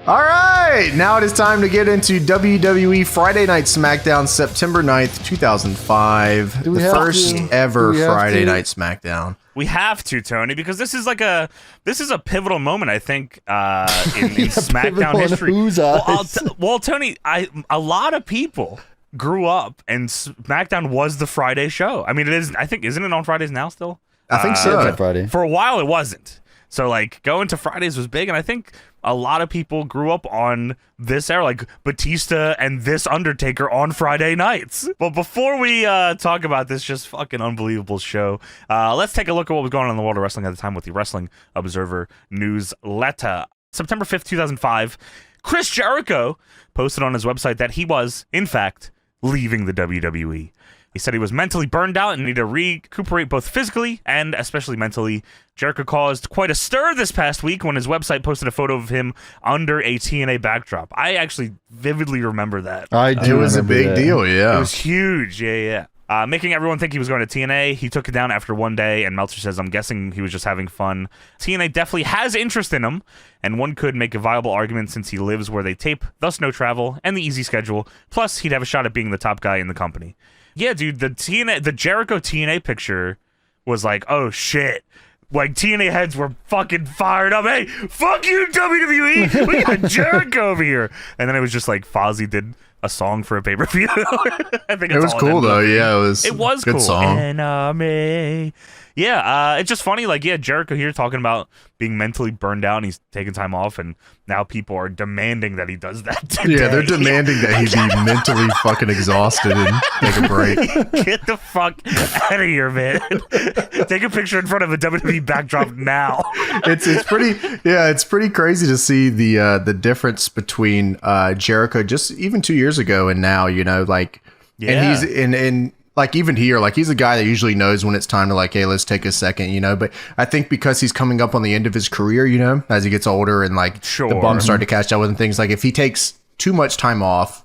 All right, now it is time to get into WWE Friday Night SmackDown, September 9th, 2005. The first ever Friday Night SmackDown. We have to, Tony, because this is a pivotal moment, I think, in SmackDown history. Well, Tony, a lot of people grew up and SmackDown was the Friday show. I mean, it is. I think, isn't it on Fridays now still? I think so. Friday. For a while, it wasn't. So, like, going to Fridays was big, and I think a lot of people grew up on this era, like Batista and this Undertaker on Friday nights. But before we talk about this just fucking unbelievable show, let's take a look at what was going on in the world of wrestling at the time with the Wrestling Observer newsletter. September 5th, 2005, Chris Jericho posted on his website that he was, in fact, leaving the WWE. He said he was mentally burned out and needed to recuperate both physically and especially mentally. Jericho caused quite a stir this past week when his website posted a photo of him under a TNA backdrop. I actually vividly remember that. I do. It was a big deal, yeah. It was huge, yeah. Making everyone think he was going to TNA. He took it down after one day, and Meltzer says, I'm guessing he was just having fun. TNA definitely has interest in him, and one could make a viable argument since he lives where they tape, thus no travel, and the easy schedule. Plus, he'd have a shot at being the top guy in the company. Yeah, dude, the Jericho TNA picture was like, oh shit. Like, TNA heads were fucking fired up. Hey, fuck you, WWE. We got Jericho over here. And then it was just like Fozzy did a song for a pay-per-view. I think it was cool, though. Yeah, it was good cool. Song. Enemy. Yeah, it's just funny. Like, yeah, Jericho here talking about being mentally burned out and he's taking time off, and now people are demanding that he does that today. Yeah, they're demanding that he be mentally fucking exhausted and take a break. Get the fuck out of here, man. Take a picture in front of a WWE backdrop now. It's pretty crazy to see the difference between Jericho just even 2 years ago and now, you know, like, yeah. And he's in like, even here, like, he's a guy that usually knows when it's time to, like, hey, let's take a second, you know. But I think because he's coming up on the end of his career, you know, as he gets older and, like, the bums start to catch up with him, things like, if he takes too much time off,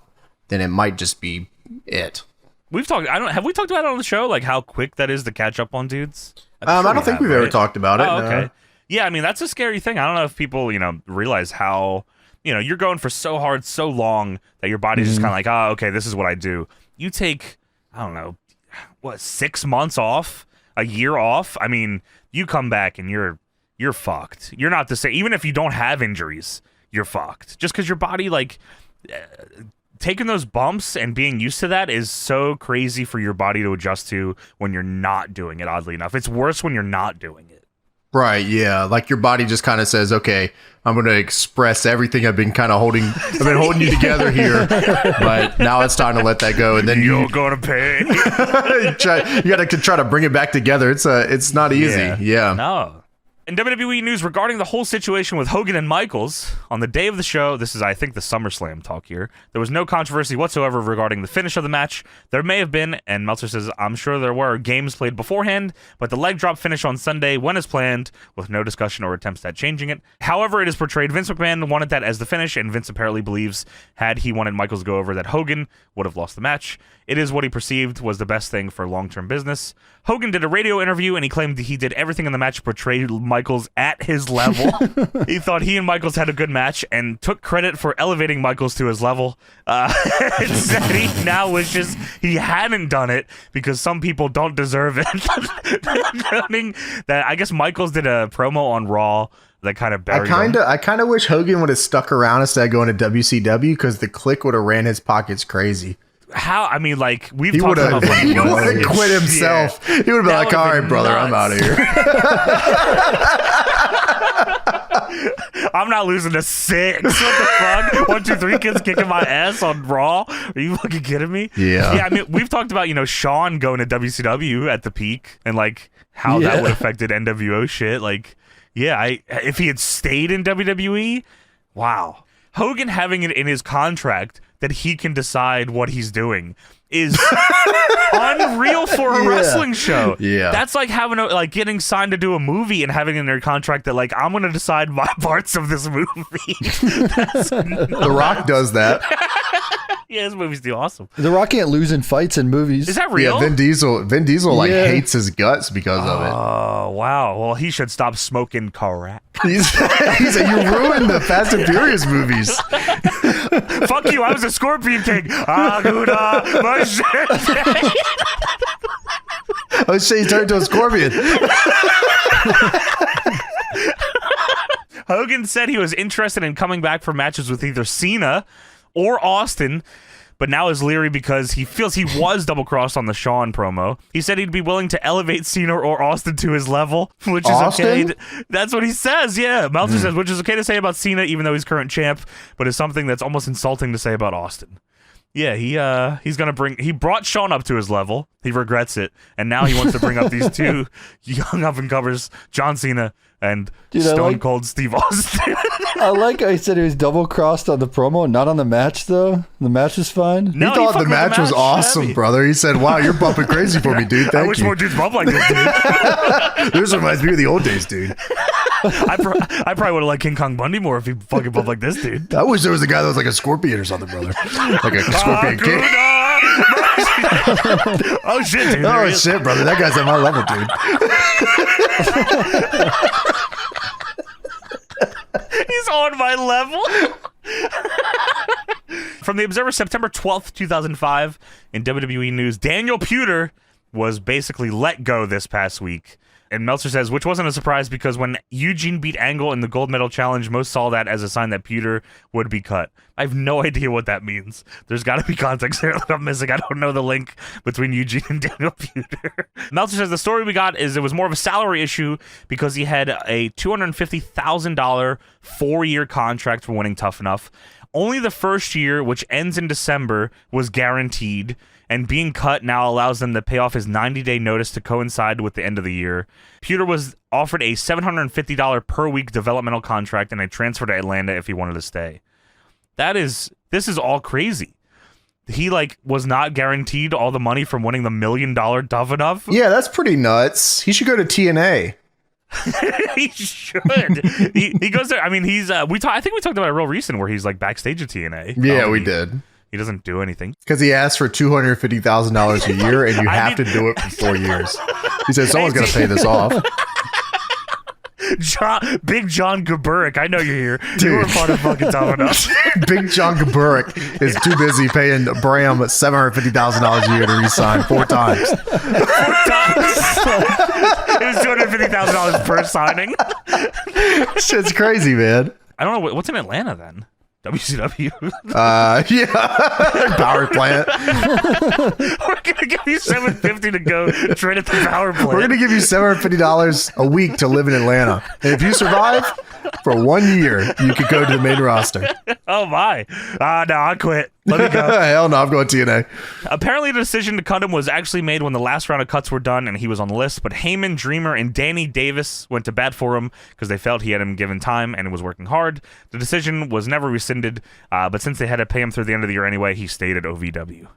then it might just be it. Have we talked about it on the show, like, how quick that is to catch up on dudes? I don't think we've ever talked about it. Oh, okay. No. Yeah, I mean, that's a scary thing. I don't know if people, you know, realize how, you know, you're going for so hard, so long that your body's just kind of like, oh, okay, this is what I do. You take, I don't know, 6 months off, a year off. I mean, you come back and you're fucked. You're not the same. Even if you don't have injuries, you're fucked. Just because your body, like, taking those bumps and being used to that is so crazy for your body to adjust to when you're not doing it, oddly enough. It's worse when you're not doing it. Right, yeah. Like, your body just kind of says, okay, I'm going to express everything I've been holding you together here, but now it's time to let that go. And then you're going to pay. You got to try to bring it back together. It's not easy. Yeah. No. In WWE news regarding the whole situation with Hogan and Michaels, on the day of the show, this is, I think, the SummerSlam talk here, there was no controversy whatsoever regarding the finish of the match. There may have been, and Meltzer says, I'm sure there were games played beforehand, but the leg drop finish on Sunday went as planned, with no discussion or attempts at changing it. However, it is portrayed Vince McMahon wanted that as the finish, and Vince apparently believes, had he wanted Michaels to go over, that Hogan would have lost the match. It is what he perceived was the best thing for long-term business. Hogan did a radio interview, and he claimed he did everything in the match to portray Michaels at his level. He thought he and Michaels had a good match and took credit for elevating Michaels to his level. And said he now wishes he hadn't done it because some people don't deserve it. Noting that, I guess Michaels did a promo on Raw that kind of buried him. I kind of wish Hogan would have stuck around instead of going to WCW, because the Click would have ran his pockets crazy. How? I mean, like, he would have quit himself. Yeah. He would have been like, all right, brother, nuts. I'm out of here. I'm not losing to 6. What the fuck? 1, 2, 3 kids kicking my ass on Raw? Are you fucking kidding me? Yeah. Yeah, I mean, we've talked about, you know, Shawn going to WCW at the peak and, like, how that would have affected NWO shit. Like, yeah, if he had stayed in WWE, wow. Hogan having it in his contract that he can decide what he's doing is unreal for a wrestling show. Yeah. That's like having getting signed to do a movie and having in their contract that, like, I'm going to decide my parts of this movie. The Rock does that. Yeah, his movies do awesome. The Rock can't lose in fights and movies. Is that real? Yeah, Vin Diesel hates his guts because of it. Oh, wow. Well, he should stop smoking crack. He said, you ruined the Fast and Furious movies. Fuck you, I was a Scorpion King. Aguna, my shit. Oh shit, he turned into a scorpion. Hogan said he was interested in coming back for matches with either Cena or Austin, but now is leery because he feels he was double-crossed on the Shawn promo. He said he'd be willing to elevate Cena or Austin to his level, which is okay. That's what he says, yeah. Meltzer says, which is okay to say about Cena, even though he's current champ, but is something that's almost insulting to say about Austin. Yeah, he's gonna he brought Shawn up to his level. He regrets it, and now he wants to bring up these two young up-and-comers, John Cena and Stone Cold Steve Austin. I like how he said he was double-crossed on the promo, not on the match, though. The match was fine. No, he thought the match was awesome, heavy. Brother. He said, wow, you're bumping crazy for me, dude. Thank you. I wish more dudes bump like this, dude. This reminds me of the old days, dude. I probably would have liked King Kong Bundy more if he fucking bumped like this, dude. I wish there was a guy that was like a scorpion or something, brother. Like a scorpion king. Oh, shit, dude. Oh, shit, brother. That guy's at my level, dude. He's on my level. From the Observer, September 12th, 2005, in WWE news, Daniel Puder was basically let go this past week. And Meltzer says, which wasn't a surprise because when Eugene beat Angle in the gold medal challenge, most saw that as a sign that Puder would be cut. I have no idea what that means. There's got to be context there that I'm missing. I don't know the link between Eugene and Daniel Puder. Meltzer says the story we got is it was more of a salary issue because he had a $250,000 4-year contract for winning Tough Enough. Only the first year, which ends in December, was guaranteed, and being cut now allows them to pay off his 90-day notice to coincide with the end of the year. Puder was offered a $750 per week developmental contract and a transfer to Atlanta if he wanted to stay. This is all crazy. He was not guaranteed all the money from winning the $1 million Tough Enough. Yeah, that's pretty nuts. He should go to TNA. He should. he goes there. I mean, he's I think we talked about it real recent where he's backstage at TNA. Yeah, we did. He doesn't do anything because he asked for $250,000 a year, and you have to do it for 4 years. He said someone's going to pay this off. Big John Gaburik, I know you're here. Dude. You were part of fucking Tough Enough. Big John Gaburik is too busy paying Bram $750,000 a year to re-sign 4 times. 4 times? It was $250,000 per signing. Shit's crazy, man. I don't know what's in Atlanta then. WCW. Yeah. Power plant. We're gonna give you $750 to go trade at the power plant. We're gonna give you $750 a week to live in Atlanta. And if you survive for 1 year, you could go to the main roster. Oh my. No, I quit. Let me go. Hell no, I'm going TNA. Apparently the decision to cut him was actually made when the last round of cuts were done and he was on the list, but Heyman, Dreamer, and Danny Davis went to bat for him because they felt he had him given time and was working hard. The decision was never rescinded, but since they had to pay him through the end of the year anyway, he stayed at OVW.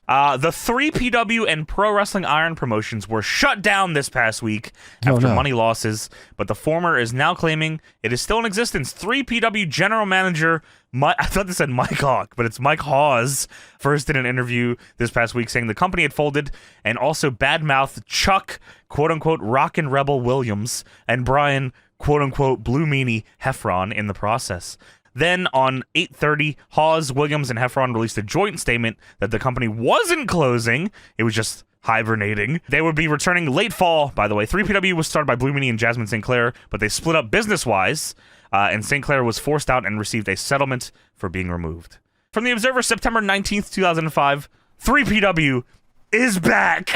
The 3PW and Pro Wrestling Iron promotions were shut down this past week after money losses, but the former is now claiming it is still in existence. 3PW General Manager, I thought this said Mike Hawk, but it's Mike Hawes, first did an interview this past week saying the company had folded, and also badmouthed Chuck, quote-unquote, Rockin' Rebel Williams, and Brian, quote-unquote, Blue Meanie Heffron in the process. Then on 8:30, Hawes, Williams, and Heffron released a joint statement that the company wasn't closing. It was just hibernating. They would be returning late fall, by the way. 3PW was started by Blue Meanie and Jasmine St. Clair, but they split up business-wise, and St. Clair was forced out and received a settlement for being removed. From the Observer, September 19th, 2005, 3PW is back.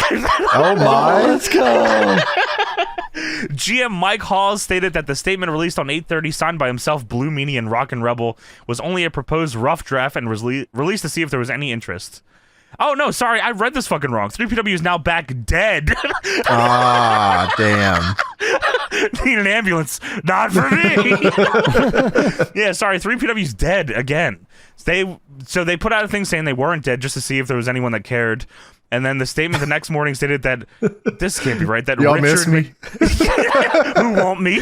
Oh my. Let's go. GM Mike Hawes stated that the statement released on 8:30, signed by himself, Blue Meanie, and Rockin' Rebel, was only a proposed rough draft and was released to see if there was any interest. Oh, no, sorry, I read this fucking wrong. 3PW is now back dead. Ah, damn. Need an ambulance. Not for me. Yeah, sorry, 3PW's dead again. So they put out a thing saying they weren't dead just to see if there was anyone that cared. And then the statement the next morning stated that this can't be right. That y'all Richard miss me? Who want me?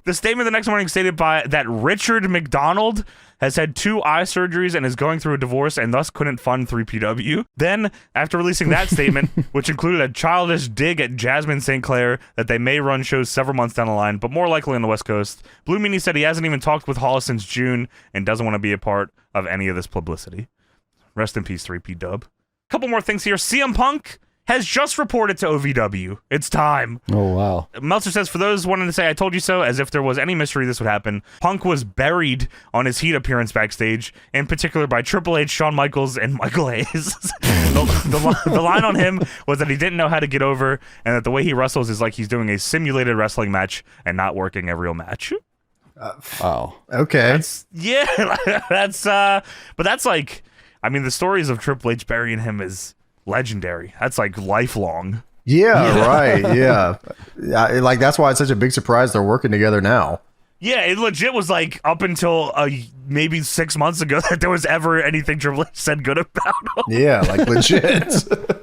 The statement the next morning stated that Richard McDonald has had 2 eye surgeries and is going through a divorce and thus couldn't fund 3PW. Then, after releasing that statement, which included a childish dig at Jasmine St. Clair that they may run shows several months down the line, but more likely on the West Coast, Blue Meanie said he hasn't even talked with Hollis since June and doesn't want to be a part of any of this publicity. Rest in peace, 3P-Dub. Couple more things here. CM Punk has just reported to OVW. It's time. Oh, wow. Meltzer says, for those wanting to say I told you so, as if there was any mystery this would happen, Punk was buried on his Heat appearance backstage, in particular by Triple H, Shawn Michaels, and Michael Hayes. The line on him was that he didn't know how to get over, and that the way he wrestles is like he's doing a simulated wrestling match and not working a real match. Wow. Okay. But that's like, I mean, the stories of Triple H burying him is legendary. That's like lifelong. Yeah, right. Yeah. Like, that's why it's such a big surprise they're working together now. Yeah, it legit was like up until maybe 6 months ago that there was ever anything Triple H said good about him. Yeah, like legit.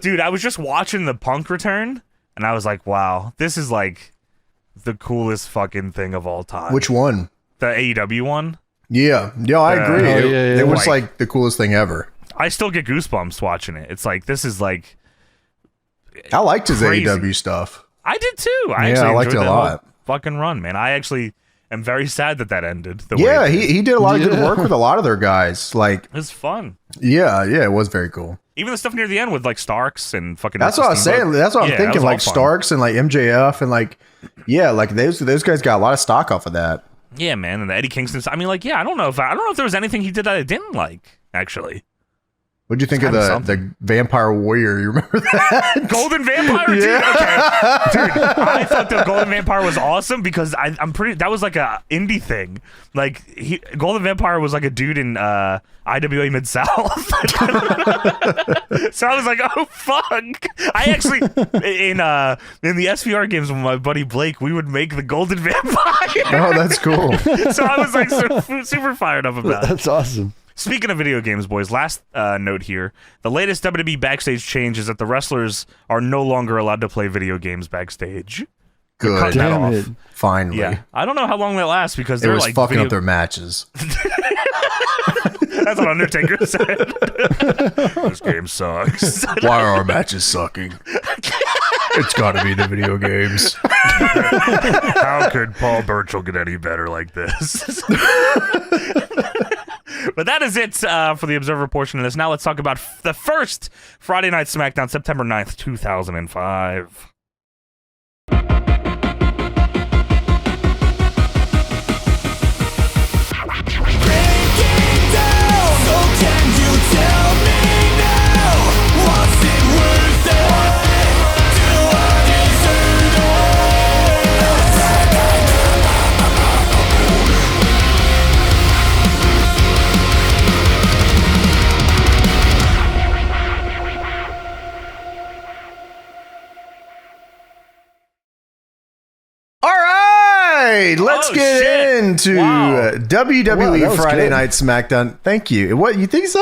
Dude, I was just watching the Punk return and I was like, wow, this is like the coolest fucking thing of all time. Which one? The AEW one? Yeah. Yeah, I agree. It was like the coolest thing ever. I still get goosebumps watching it. It's like, this is like... I liked his crazy. AEW stuff. I did too. I liked it a lot. Fucking run, man. I actually am very sad that ended. He did a lot of good work with a lot of their guys. Like, it was fun. Yeah, it was very cool. Even the stuff near the end with like Starks and fucking... That's what I was saying. That's what I'm thinking. Like Starks and like MJF and like, yeah, like those guys got a lot of stock off of that. Yeah, man. And the Eddie Kingston. I mean, like, yeah, I don't know if there was anything he did that I didn't like, actually. What'd you think of the Vampire Warrior? You remember that? Golden Vampire? Dude, okay. Dude, I thought the Golden Vampire was awesome because I'm pretty... That was like a indie thing. Like, Golden Vampire was like a dude in IWA Mid-South. So I was like, oh, fuck. I actually... In the SVR games with my buddy Blake, we would make the Golden Vampire. Oh, that's cool. So I was like super fired up about it. That's awesome. Speaking of video games, boys, last note here. The latest WWE backstage change is that the wrestlers are no longer allowed to play video games backstage. Good. Damn it. Finally. Yeah. I don't know how long that lasts because they're was like fucking up their matches. That's what Undertaker said. This game sucks. Why are our matches sucking? It's got to be the video games. How could Paul Burchill get any better like this? But that is it for the Observer portion of this. Now let's talk about the first Friday Night SmackDown, September 9th, 2005. Let's get into WWE Friday Night SmackDown. Thank you. What, you think so?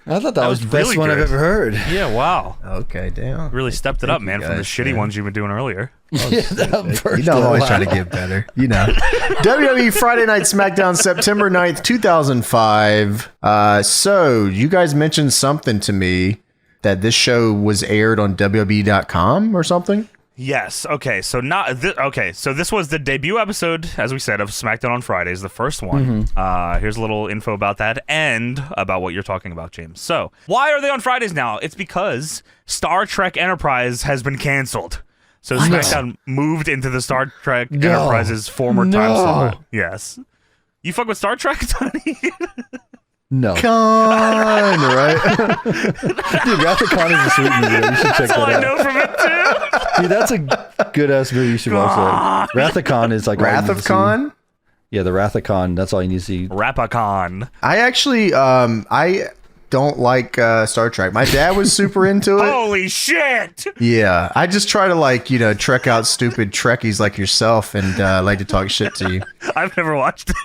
I thought that was the best really one good. I've ever heard. Yeah, wow. Okay, damn. Really stepped it up, man, from the shitty ones you've been doing earlier. Yeah, that you know, I'm always trying to get better. You know. WWE Friday Night SmackDown, September 9th, 2005. So, you guys mentioned something to me that this show was aired on WWE.com or something? Yes. Okay. So So this was the debut episode, as we said, of SmackDown on Fridays, the first one. Here's a little info about that and about what you're talking about, James. So why are they on Fridays now? It's because Star Trek Enterprise has been canceled. So SmackDown moved into the Star Trek Enterprise's former time slot. Yes. You fuck with Star Trek, Tony? No. Con, right? Dude, Wrath of Khan is a sweet movie. You should check That's all that I out. know from it, too. Dude, that's a good-ass movie. You should watch that. Wrath of Khan is like... Wrath of Khan? Yeah, the Wrath of Khan. That's all you need to see. Rapacon. I actually, I don't like Star Trek. My dad was super into it. Holy shit! Yeah, I just try to trek out stupid Trekkies like yourself and like to talk shit to you. I've never watched it.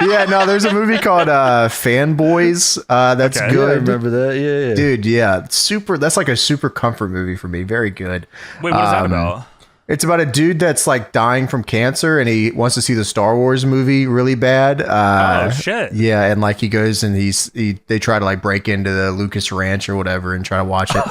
Yeah, no, there's a movie called Fanboys. That's good. Yeah, I remember that. Yeah. Dude, yeah, super. That's like a super comfort movie for me. Very good. Wait, what is that about? It's about a dude that's like dying from cancer, and he wants to see the Star Wars movie really bad. Oh shit! Yeah, and like he goes and they try to like break into the Lucas Ranch or whatever and try to watch it.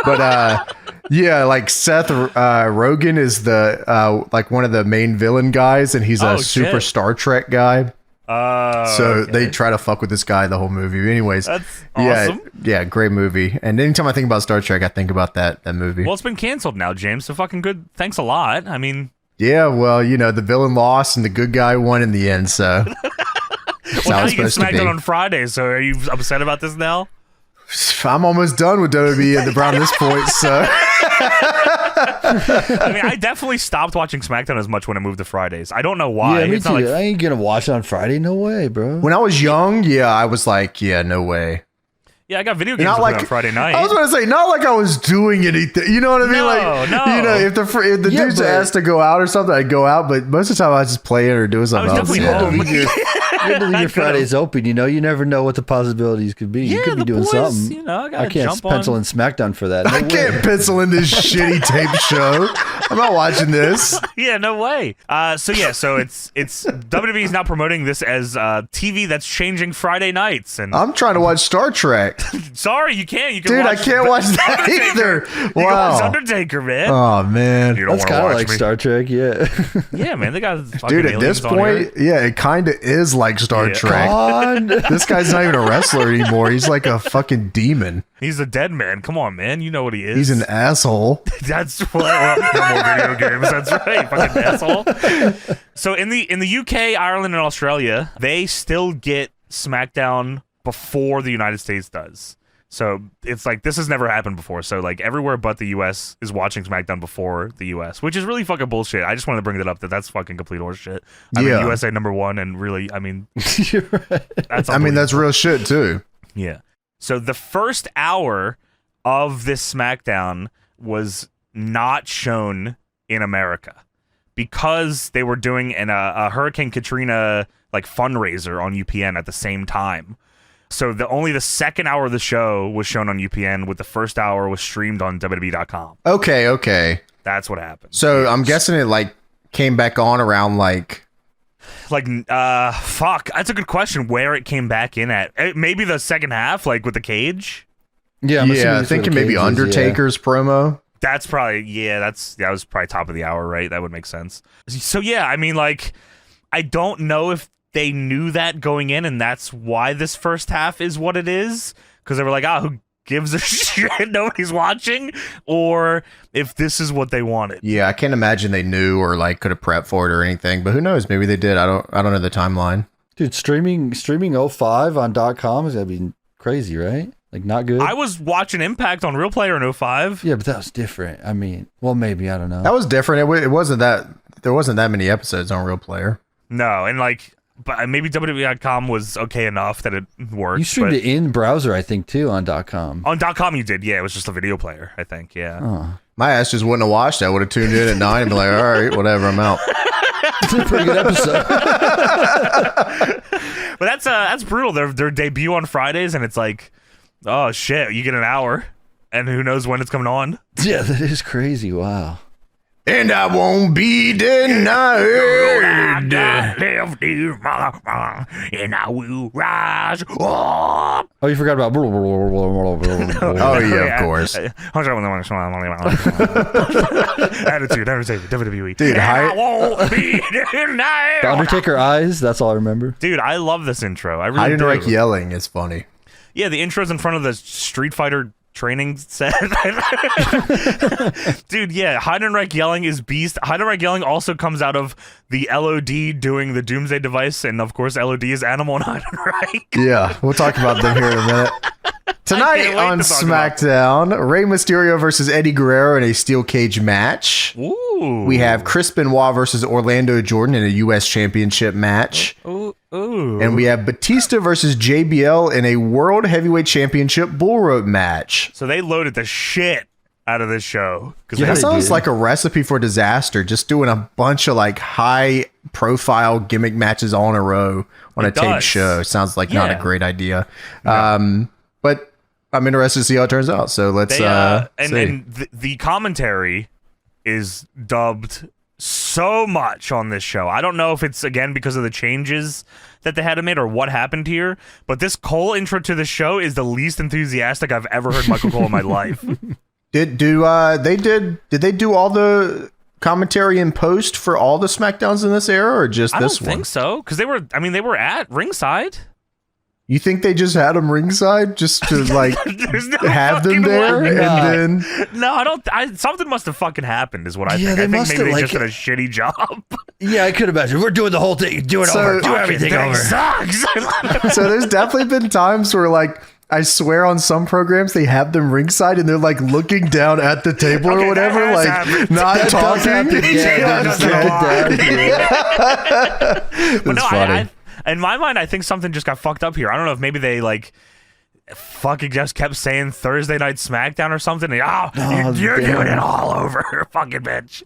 But yeah, like Seth Rogen is the like one of the main villain guys, and he's a super Star Trek guy. So they try to fuck with this guy the whole movie. Anyways, that's awesome. Yeah, great movie. And anytime I think about Star Trek, I think about that movie. Well, it's been canceled now, James. So fucking good. Thanks a lot. I mean, yeah. Well, you know, the villain lost and the good guy won in the end. So well, now you get SmackDown on Friday. So are you upset about this now? I'm almost done with WWE around this point. So. I mean, I definitely stopped watching SmackDown as much when it moved to Fridays. I don't know why. Yeah, me too. I ain't gonna watch it on Friday. No way, bro. When I was young, yeah, I was like, yeah, no way. Yeah, I got video games on Friday night. I was going to say, not like I was doing anything. You know what I mean? No. You know, if the dude's asked to go out or something, I'd go out. But most of the time, I was just playing or doing something else. I was definitely home. You have to leave your Fridays open. You know, you never know what the possibilities could be. Yeah, you could be doing something. You know, I can't pencil in SmackDown for that. I can't pencil in this shitty tape show. I'm not watching this. Yeah, no way. So it's WWE's now promoting this as TV that's changing Friday nights, and I'm trying to watch Star Trek. Sorry, you can't. Dude, I can't watch that either. You can watch Undertaker, man. Oh man, you don't that's kind of like me. Star Trek, yeah. Yeah, man, they got fucking dude. At this point, yeah, it kind of is like Star Trek. This guy's not even a wrestler anymore. He's like a fucking demon. He's a dead man. Come on, man. You know what he is. He's an asshole. That's what. No more video games. That's right. Fucking asshole. So in the UK, Ireland, and Australia, they still get SmackDown before the United States does. So it's like this has never happened before. So like everywhere but the US is watching SmackDown before the US, which is really fucking bullshit. I just wanted to bring that up. That's fucking complete horseshit. I mean, USA #1, and really, I mean, you're right. That's real shit too. Yeah. So the first hour of this SmackDown was not shown in America because they were doing a Hurricane Katrina like fundraiser on UPN at the same time. So only the second hour of the show was shown on UPN, with the first hour was streamed on WWE.com. Okay. That's what happened. So I'm guessing it like came back on around like fuck. That's a good question. Where it came back in at? Maybe the second half, like with the cage. Yeah, I'm thinking maybe Undertaker's promo. That's probably that was probably top of the hour, right? That would make sense. So yeah, I mean, like, I don't know if they knew that going in, and that's why this first half is what it is, because they were like, who gives a shit? Nobody's watching, or if this is what they wanted. Yeah, I can't imagine they knew or like could have prepped for it or anything, but who knows? Maybe they did. I don't know the timeline. Dude, streaming 05 on .com is gonna be crazy, right? Like, not good. I was watching Impact on Real Player in 05. Yeah, but that was different. I mean, well, maybe, I don't know. That was different. It wasn't that there wasn't that many episodes on Real Player. No, and like, but maybe WWE.com was okay enough that it worked. You streamed it in browser, I think, too, on .com. On .com you did, yeah. It was just a video player, I think, yeah. Oh. My ass just wouldn't have watched that. I would have tuned in at 9 and be like, all right, whatever, I'm out. It's a pretty good episode. But that's brutal. Their debut on Fridays, and it's like, oh shit, you get an hour, and who knows when it's coming on. Yeah, that is crazy. Wow. And I won't be denied. And I will rise up. Oh, you forgot about. Oh yeah, of course. Attitude, WWE. Dude, I won't be denied. The Undertaker eyes. That's all I remember. Dude, I love this intro. I really do. Heidenreich yelling is funny. Yeah, the intro's in front of the Street Fighter training set. Dude, yeah, Heidenreich yelling is beast. Heidenreich yelling also comes out of the LOD doing the Doomsday device, and of course LOD is Animal and Heidenreich. Yeah, we'll talk about them here in a minute. Tonight on SmackDown, Rey Mysterio versus Eddie Guerrero in a steel cage match. Ooh. We have Chris Benoit versus Orlando Jordan in a U.S. Championship match. Ooh. And we have Batista versus JBL in a World Heavyweight Championship bull rope match. So they loaded the shit out of this show. Yeah, that sounds like a recipe for disaster. Just doing a bunch of like high profile gimmick matches all in a row on a taped show. Sounds like not a great idea. No. But I'm interested to see how it turns out. So let's and the commentary is dubbed so much on this show. I don't know if it's, again, because of the changes that they had to make or what happened here, but this Cole intro to the show is the least enthusiastic I've ever heard Michael Cole in my life. Did they do all the commentary in post for all the SmackDowns in this era, or just this one? I don't think so, because they were at ringside. You think they just had them ringside just to like have them there, and then no, I don't. Something must have fucking happened, is what I think. I think maybe they just did a shitty job. Yeah, I could imagine. We're doing the whole thing, do everything over. Sucks. So there's definitely been times where like, I swear on some programs they have them ringside and they're like looking down at the table or whatever, like happened. Not talking. But no, in my mind, I think something just got fucked up here. I don't know if maybe they like fucking just kept saying Thursday Night SmackDown or something. And, you're doing it all over, fucking bitch.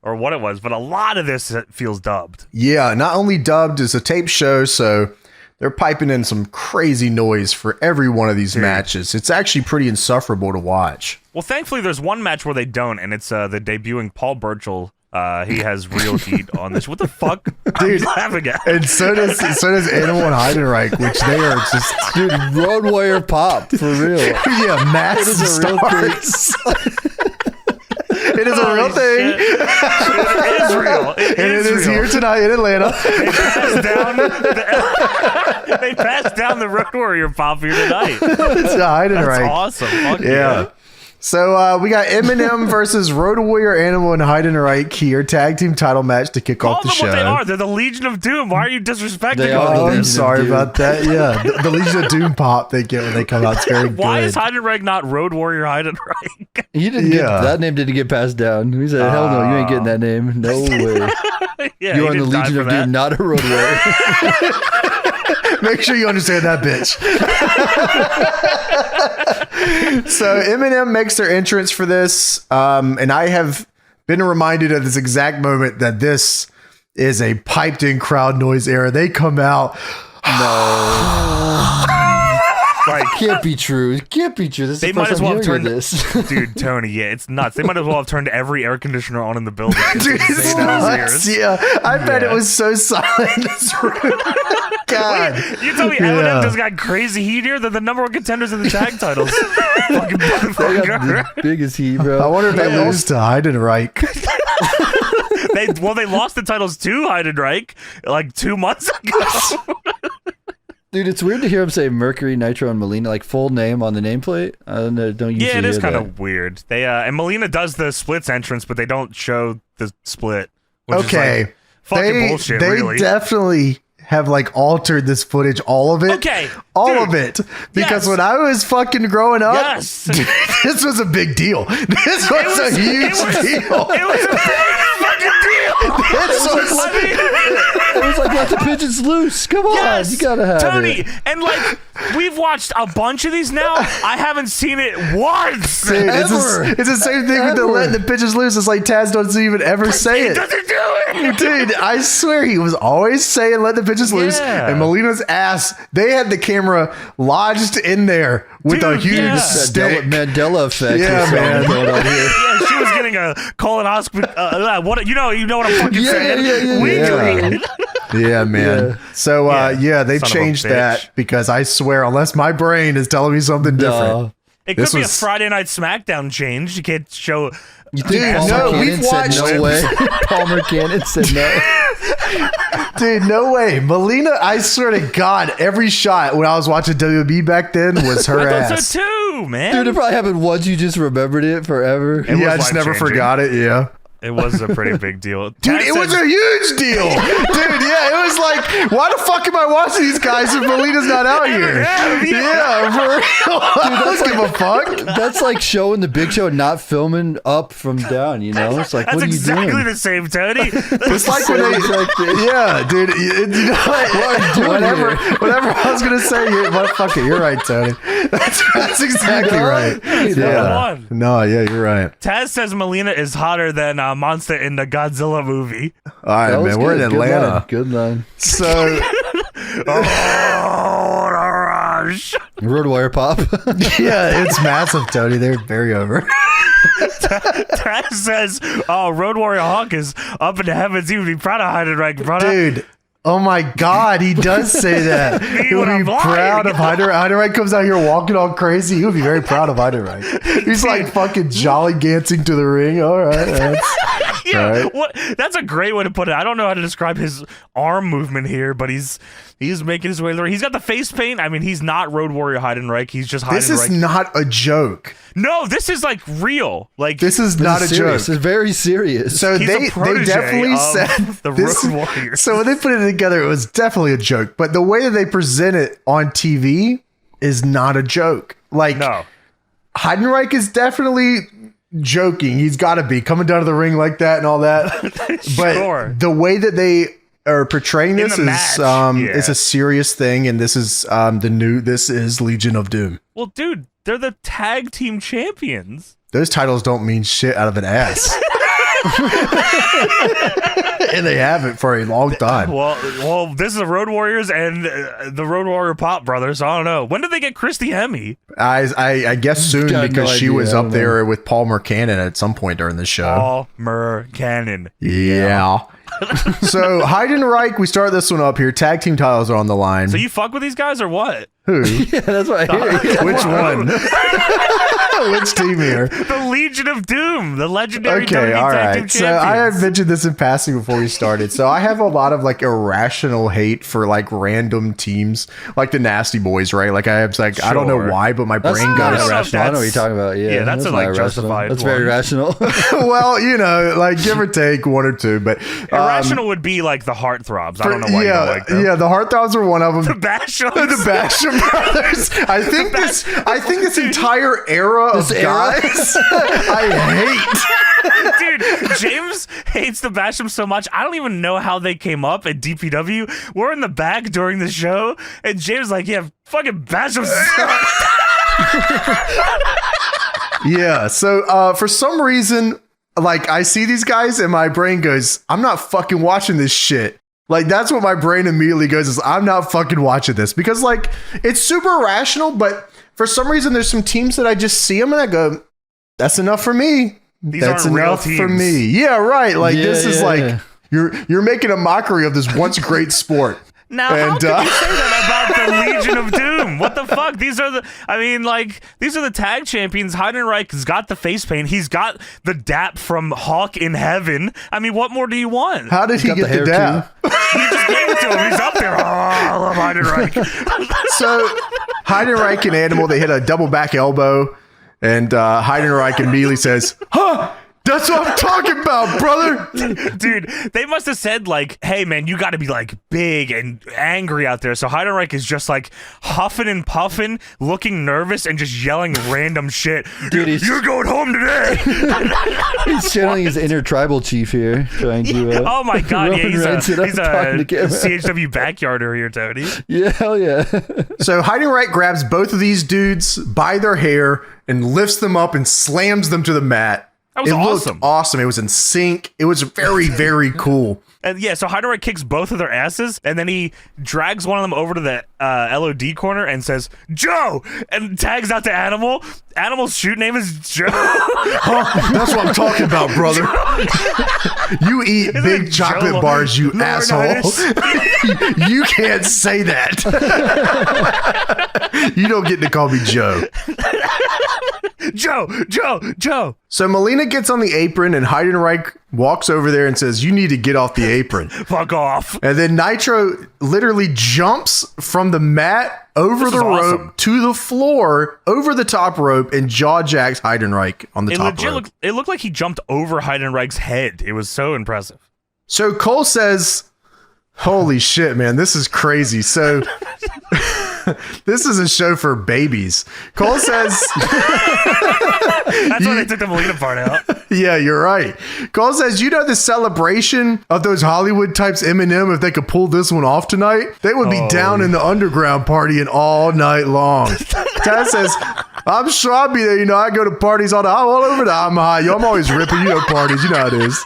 Or what it was, but a lot of this feels dubbed. Yeah, not only dubbed, it's a tape show, so they're piping in some crazy noise for every one of these matches. It's actually pretty insufferable to watch. Well, thankfully, there's one match where they don't, and it's the debuting Paul Burchill. He has real heat on this. What the fuck? Dude, laughing at? And so does Animal and Heidenreich, which they are just... Dude, Road Warrior Pop, for real. Yeah, massive stars. It is a real thing. It is real. It is here tonight in Atlanta. They passed down the Road Warrior Pop here tonight. It's Heidenreich. That's awesome. Fuck yeah. So we got Eminem versus Road Warrior Animal and Heidenreich here, tag team title match to kick off the show. What they are. They're the Legion of Doom. Why are you disrespecting them? I'm sorry about that. Yeah, the Legion of Doom pop they get when they come out. It's very good. Why is Heidenreich not Road Warrior Heidenreich? He didn't get that name. Didn't get passed down. He said, "Hell no, you ain't getting that name. No way. You're on the Legion of Doom, not a Road Warrior." Make sure you understand that, bitch. So Eminem makes their entrance for this, and I have been reminded of this exact moment that this is a piped-in crowd noise era. They come out. No. Like, can't be true. It can't be true. This is they the might first as well time have turned this. Dude, Tony, yeah, it's nuts. They might as well have turned every air conditioner on in the building. Dude, it's nuts. Yeah, I bet it was so silent in this room. God. Wait, you tell me Eminem just got crazy heat here? They're the number one contenders in the tag titles. Fucking they got the biggest heat, bro. I wonder if they lose to Heidenreich. They lost the titles to Heidenreich like 2 months ago. Dude, it's weird to hear him say Mercury, Nitro, and Melina, like full name on the nameplate. I don't usually Yeah, it is hear kind that. of weird. They and Melina does the splits entrance, but they don't show the split. Which Okay, is like fucking bullshit. They really. definitely have like altered this footage, all of it. Okay, all of it. Because when I was fucking growing up, this was a big deal. This was a huge deal. It was a big fucking deal. It was like, let the pigeons loose. Come on, you gotta have Tony, it. and like we've watched a bunch of these now. I haven't seen it once. Dude, it's the same thing with the letting the pigeons loose. It's like Taz doesn't even ever say it. He doesn't do it. Dude, I swear he was always saying let the pigeons loose. And Melina's ass, they had the camera lodged in there with a huge stick. Mandela effect. Yeah, man. Going on here. Yeah, she was getting a colonoscopy. What you know what I'm fucking saying? Yeah, man. Yeah. So they've changed that because I swear, unless my brain is telling me something different. It could be a Friday Night SmackDown change. You can't show. You think Palmer Cannon said no way? Palmer Cannon said no. Dude, no way. Melina, I swear to God, every shot when I was watching WWE back then was her ass. I thought so too, man. Dude, it probably happened once. You just remembered it forever. I just never forgot it. Yeah. It was a pretty big deal. Dude, it was a huge deal. Dude, yeah, it was like, why the fuck am I watching these guys if Melina's not out here? Yeah, for real. Dude, I don't give a fuck. That's like showing the Big Show not filming up from down, you know? It's like, that's what are you doing? exactly the same, Tony. It's like when they, yeah, dude, you know what? Whatever I was going to say, fuck it, you're right, Tony. That's exactly right. Yeah. No, yeah, you're right. Taz says Melina is hotter than Monster in the Godzilla movie. All right, man, we're in Atlanta. Good line. So, Road Warrior Pop. Yeah, it's massive, Tony. They're very over. Taz says, "Oh, Road Warrior Hawk is up in the heavens. He would be proud of Heidenreich, brother." Dude. Oh my God, he does say that. He would be proud of Heidenreich. Heidenreich comes out here walking all crazy. He would be very proud of Heidenreich. He's like fucking jolly dancing to the ring. All right. Yeah, right. what? That's a great way to put it. I don't know how to describe his arm movement here, but he's making his way there. He's got the face paint. I mean, he's not Road Warrior Heidenreich. He's just Heidenreich. This is not a joke. No, this is like real. Like this is not a joke. It's very serious. So they definitely said the Road Warriors. So when they put it together, it was definitely a joke. But the way that they present it on TV is not a joke. Like no. Heidenreich is definitely joking. He's got to be coming down to the ring like that and all that. Sure. But the way that they are portraying this is it's a serious thing, and this is this is Legion of Doom. Well, dude, they're the tag team champions. Those titles don't mean shit out of an ass. And they haven't for a long time. Well, this is the Road Warriors and the Road Warrior Pop brothers. I don't know. When did they get Christy Hemme? I guess soon, because she was up there with Paul Mercannon at some point during the show. Paul Mercannon. Yeah. So Heidenreich, we start this one up here. Tag team titles are on the line. So you fuck with these guys or what? Who? Yeah, that's what I hear. Which one? Which team here? The Legion of Doom, the legendary WWE all tag right. team champions. So I had mentioned this in passing before we started. So I have a lot of like irrational hate for like random teams, like the Nasty Boys, right? Like I have like I don't know why, but my brain goes irrational. I know what you're talking about. Yeah, that's a like justified. That's very rational. Well, you know, like give or take one or two, but irrational would be like the Heartthrobs. I don't know why you don't like them. Yeah, the Heartthrobs are one of them. The Bashams. The Basham brothers. I think this entire era of guys I hate. Dude, James hates the Basham so much. I don't even know how they came up at DPW. We're in the back during the show, and James is like, yeah, fucking Basham Yeah, so for some reason, like I see these guys and my brain goes, I'm not fucking watching this shit. Like that's what my brain immediately goes is I'm not fucking watching this, because like it's super irrational, but for some reason there's some teams that I just see them and I go, that's enough for me. That's enough for me. Yeah, right. Like this is like you're making a mockery of this once great sport. Now, how can you say that about the Legion of Doom? What the fuck? These are the tag champions. Heidenreich's got the face paint. He's got the dap from Hawk in Heaven. I mean, what more do you want? How did he get the dap? You just gave it to him. He's up there. Oh, I love Heidenreich. So, Heidenreich and Animal, they hit a double back elbow, and Heidenreich immediately says, huh? That's what I'm talking about, brother. Dude, they must have said like, hey man, you got to be like big and angry out there. So Heidenreich is just like huffing and puffing, looking nervous and just yelling random shit. Dude, you're going home today. He's channeling his inner tribal chief here, trying to. Oh my god, yeah, he's a CHW backyarder here, Tony. Yeah, hell yeah. So Heidenreich grabs both of these dudes by their hair and lifts them up and slams them to the mat. That was awesome. Looked awesome. It was in sync. It was very, very cool. And yeah, so Heidenreich kicks both of their asses, and then he drags one of them over to the LOD corner and says, Joe! And tags out to Animal. Animal's shoot name is Joe. That's what I'm talking about, brother. You eat big chocolate bars, you asshole. You can't say that. You don't get to call me Joe. Joe. So Melina gets on the apron and Heidenreich walks over there and says, you need to get off the apron. Fuck off. And then Nitro literally jumps from the mat over the rope to the floor, over the top rope, and jaw jacks Heidenreich on the top rope. It looked like he jumped over Heidenreich's head. It was so impressive. So Cole says, holy shit, man, this is crazy. So this is a show for babies. Cole says... That's why they took the Melina part out. Yeah, you're right. Cole says, you know the celebration of those Hollywood types Eminem, if they could pull this one off tonight, they would be down in the underground partying all night long. Taz says, I'm sure I'll be there. You know, I go to parties all over the I'm high. Yo, I'm always ripping. You know parties. You know how it is.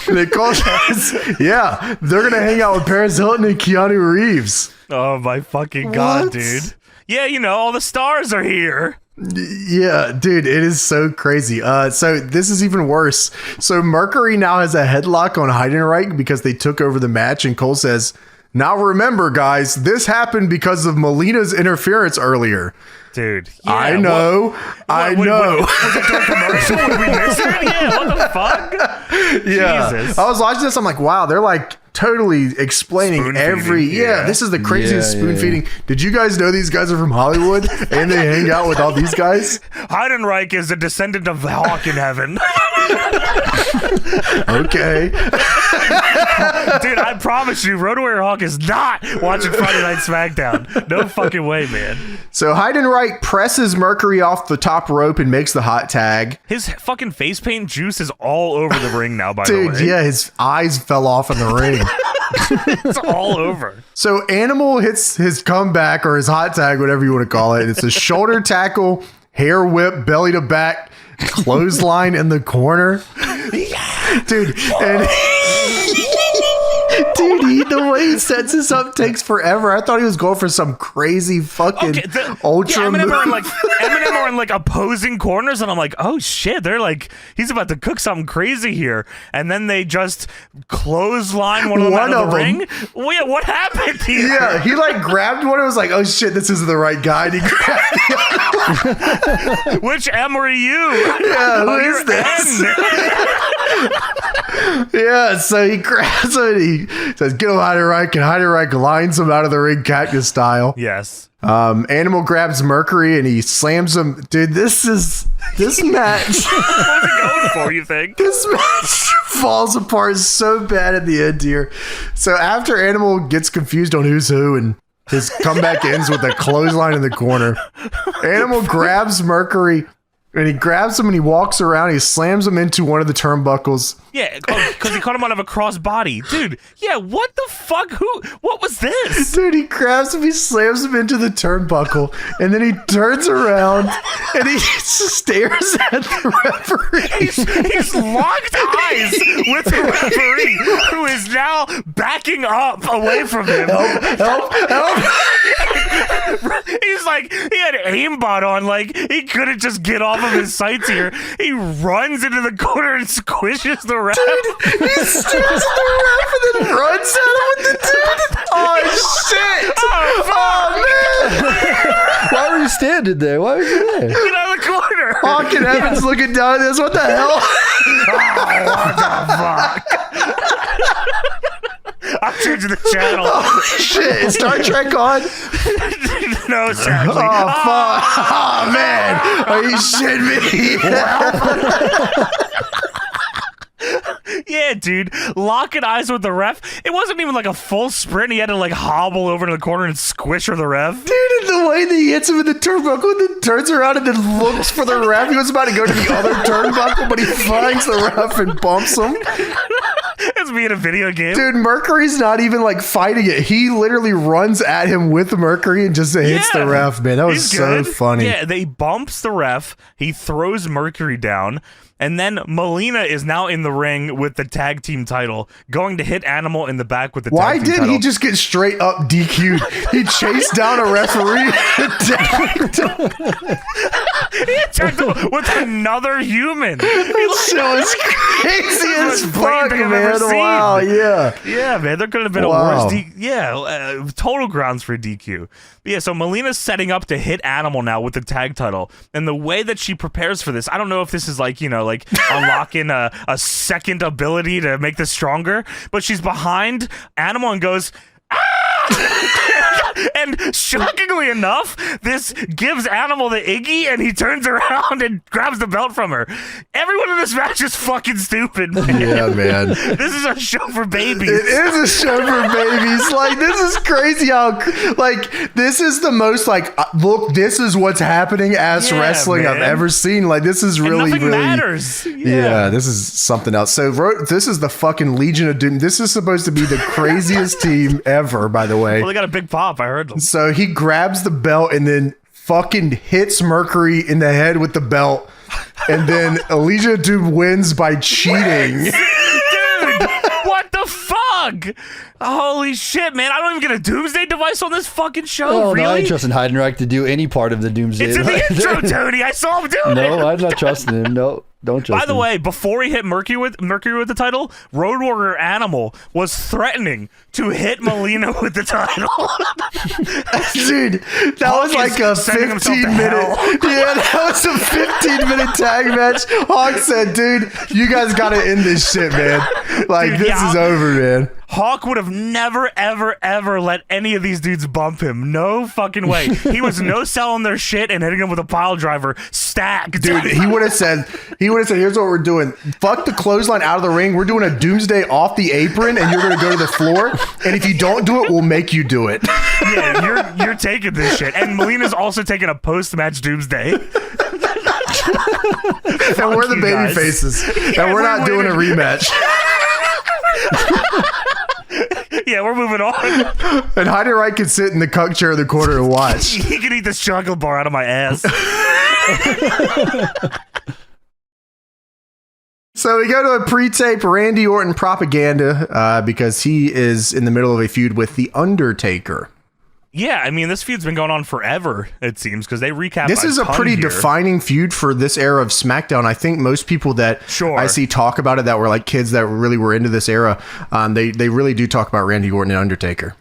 And then Cole says, yeah, they're going to hang out with Paris Hilton and Keanu Reeves. Oh, my fucking God, dude. Yeah, you know, all the stars are here. Yeah, dude, it is so crazy. So this is even worse. So Mercury now has a headlock on Heidenreich because they took over the match, and Cole says, "Now remember, guys, this happened because of Melina's interference earlier." Dude, yeah, I know. I know. Was it during commercial? Did we miss it? Yeah, what the fuck? Yeah. Jesus. I was watching this. I'm like, wow, they're like totally explaining this is the craziest spoon feeding. Did you guys know these guys are from Hollywood and they hang out with all these guys? Heidenreich is a descendant of Hawk in heaven. Okay. Dude, I promise you, Road Warrior Hawk is not watching Friday Night SmackDown. No fucking way, man. So Heidenreich presses Mercury off the top rope and makes the hot tag. His fucking face paint juice is all over the ring now, by the way. Dude, yeah, his eyes fell off in the ring. It's all over. So Animal hits his comeback or his hot tag, whatever you want to call it. It's a shoulder tackle, hair whip, belly to back, clothesline in the corner. Dude, and dude, the way he sets this up takes forever. I thought he was going for some crazy fucking ultra Eminem move. Eminem are in like opposing corners, and I'm like, oh shit, they're like, he's about to cook something crazy here, and then they just clothesline one of them out of the ring. Well, yeah, what happened here? Yeah, he like grabbed one and was like, oh shit, this isn't the right guy. And he grabbed the other one. Which M were you? Yeah, who is this? Yeah, so he grabs it. He says, "Get him, Heidenreich," and Heidenreich lines him out of the ring, cactus style. Yes. Animal grabs Mercury and he slams him. Dude, this match. What was he going for, you think? This match falls apart so bad at the end here. So after Animal gets confused on who's who and his comeback ends with a clothesline in the corner, Animal grabs Mercury. And he grabs him and he walks around. He slams him into one of the turnbuckles. Yeah, because he caught him out of a cross body. Dude, yeah, what the fuck? What was this? Dude, he grabs him, he slams him into the turnbuckle, and then he turns around and he stares at the referee. He's locked eyes with the referee, who is now backing up away from him. Help. He's like, he had aimbot on, like, he couldn't just get off of his sights here. He runs into the corner and squishes the ref. Dude, he stares at the ref and then runs at him with the dude. Oh, shit. Oh, man. Why were you standing there? Why were you there? Get out of the corner. Hawk and Evans looking down at this. What the hell? What the fuck? I'm changing the channel. Oh, shit. Is Star Trek on? No, sadly. Oh, fuck. Oh, man. Are you shitting me? Yeah, dude, locking eyes with the ref. It wasn't even like a full sprint. He had to like hobble over to the corner and squish the ref. Dude, and the way that he hits him in the turnbuckle and then turns around and then looks for the ref. He was about to go to the other turnbuckle, but he finds the ref and bumps him. It's me in a video game. Dude, Mercury's not even like fighting it. He literally runs at him with Mercury and just hits the ref, man. That was so funny. Yeah, they bumps the ref. He throws Mercury down. And then Melina is now in the ring with the tag team title, going to hit Animal in the back with the tag team title. Why didn't he just get straight up DQ'd? He chased down a referee and attacked him. He attacked him with another human. That shit was crazy as fuck, man. Wow, yeah. Yeah, man, there could have been a worse total grounds for DQ. But yeah, so Melina's setting up to hit Animal now with the tag title. And the way that she prepares for this, I don't know if this is like, you know, like unlocking a second ability to make this stronger, but she's behind Animal and goes, ah! And shockingly enough, this gives Animal the Iggy, and he turns around and grabs the belt from her. Everyone in this match is fucking stupid, man. Yeah, man. This is a show for babies. It is a show for babies. Like, this is crazy how, like, this is the most, like, look, this is what's happening as wrestling man. I've ever seen. Like, this is really, and nothing really matters. Yeah, this is something else. So, this is the fucking Legion of Doom. This is supposed to be the craziest team ever, by the way. Well, they got a big pop. I heard them. So he grabs the belt and then fucking hits Mercury in the head with the belt. And then Legion of Doom wins by cheating. Dude, what the fuck? dog. Holy shit, man. I don't even get a doomsday device on this fucking show. Oh, really? no, I ain't trusting Heidenreich to do any part of the doomsday. It's in the intro, Tony. I saw him doing it. No, I'm not trusting him. No. Don't trust By the him. way, before he hit Mercury with the title, Road Warrior Animal was threatening to hit Molina with the title. Dude, that Hawk was like a 15-minute. Yeah, that was a 15-minute tag match. Hawk said, "Dude, you guys got to end this shit, man. Like, Dude, this is over, man." Hawk would have never, ever, ever let any of these dudes bump him. No fucking way. He was no selling their shit and hitting them with a pile driver stacked. Dude, he would have said, "Here's what we're doing. Fuck the clothesline out of the ring. We're doing a doomsday off the apron, and you're going to go to the floor. And if you don't do it, we'll make you do it." Yeah, you're taking this shit. And Molina's also taking a post-match doomsday. And we're the baby faces. Yeah, and we're not doing a rematch. Yeah, we're moving on. And Heidenreich can sit in the cuck chair in the corner and watch. He can eat this chocolate bar out of my ass. So we go to a pre-tape Randy Orton propaganda because he is in the middle of a feud with The Undertaker. Yeah, I mean, this feud's been going on forever, it seems, because they recap. This is a pretty defining feud for this era of SmackDown. I think most people that I see talk about it that were like kids that really were into this era, they really do talk about Randy Orton and Undertaker.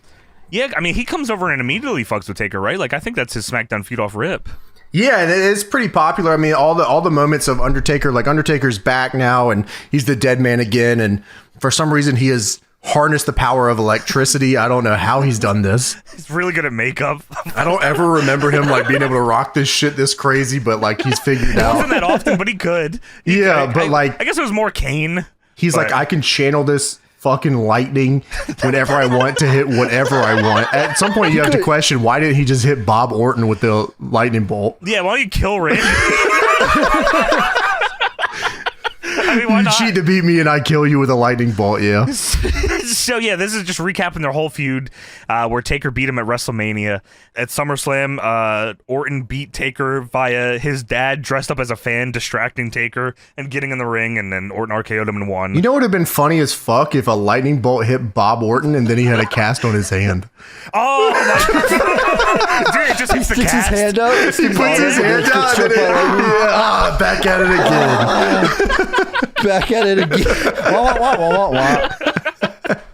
Yeah, I mean, he comes over and immediately fucks with Taker, right? Like, I think that's his SmackDown feud off rip. Yeah, and it's pretty popular. I mean, all the moments of Undertaker, like Undertaker's back now, and he's the dead man again, and for some reason he has harnessed the power of electricity. I don't know how he's done this. He's really good at makeup. I don't ever remember him like being able to rock this shit this crazy, but like he's figured it out. It wasn't that often, but he could. But I guess it was more Kane. He's like, I can channel this fucking lightning whenever I want to hit whatever I want. At some point, you have to question, why didn't he just hit Bob Orton with the lightning bolt? Yeah, why don't you kill Randy? I mean, why not? You cheat to beat me and I kill you with a lightning bolt, yeah. So, yeah, this is just recapping their whole feud where Taker beat him at WrestleMania. At SummerSlam, Orton beat Taker via his dad dressed up as a fan, distracting Taker and getting in the ring, and then Orton RKO'd him and won. You know what would have been funny as fuck if a lightning bolt hit Bob Orton and then he had a cast on his hand. Oh, my God. Dude, it just hits the cast. His hand up. He puts his hand out and back at it again. Back at it again. Wah, wah, wah, wah,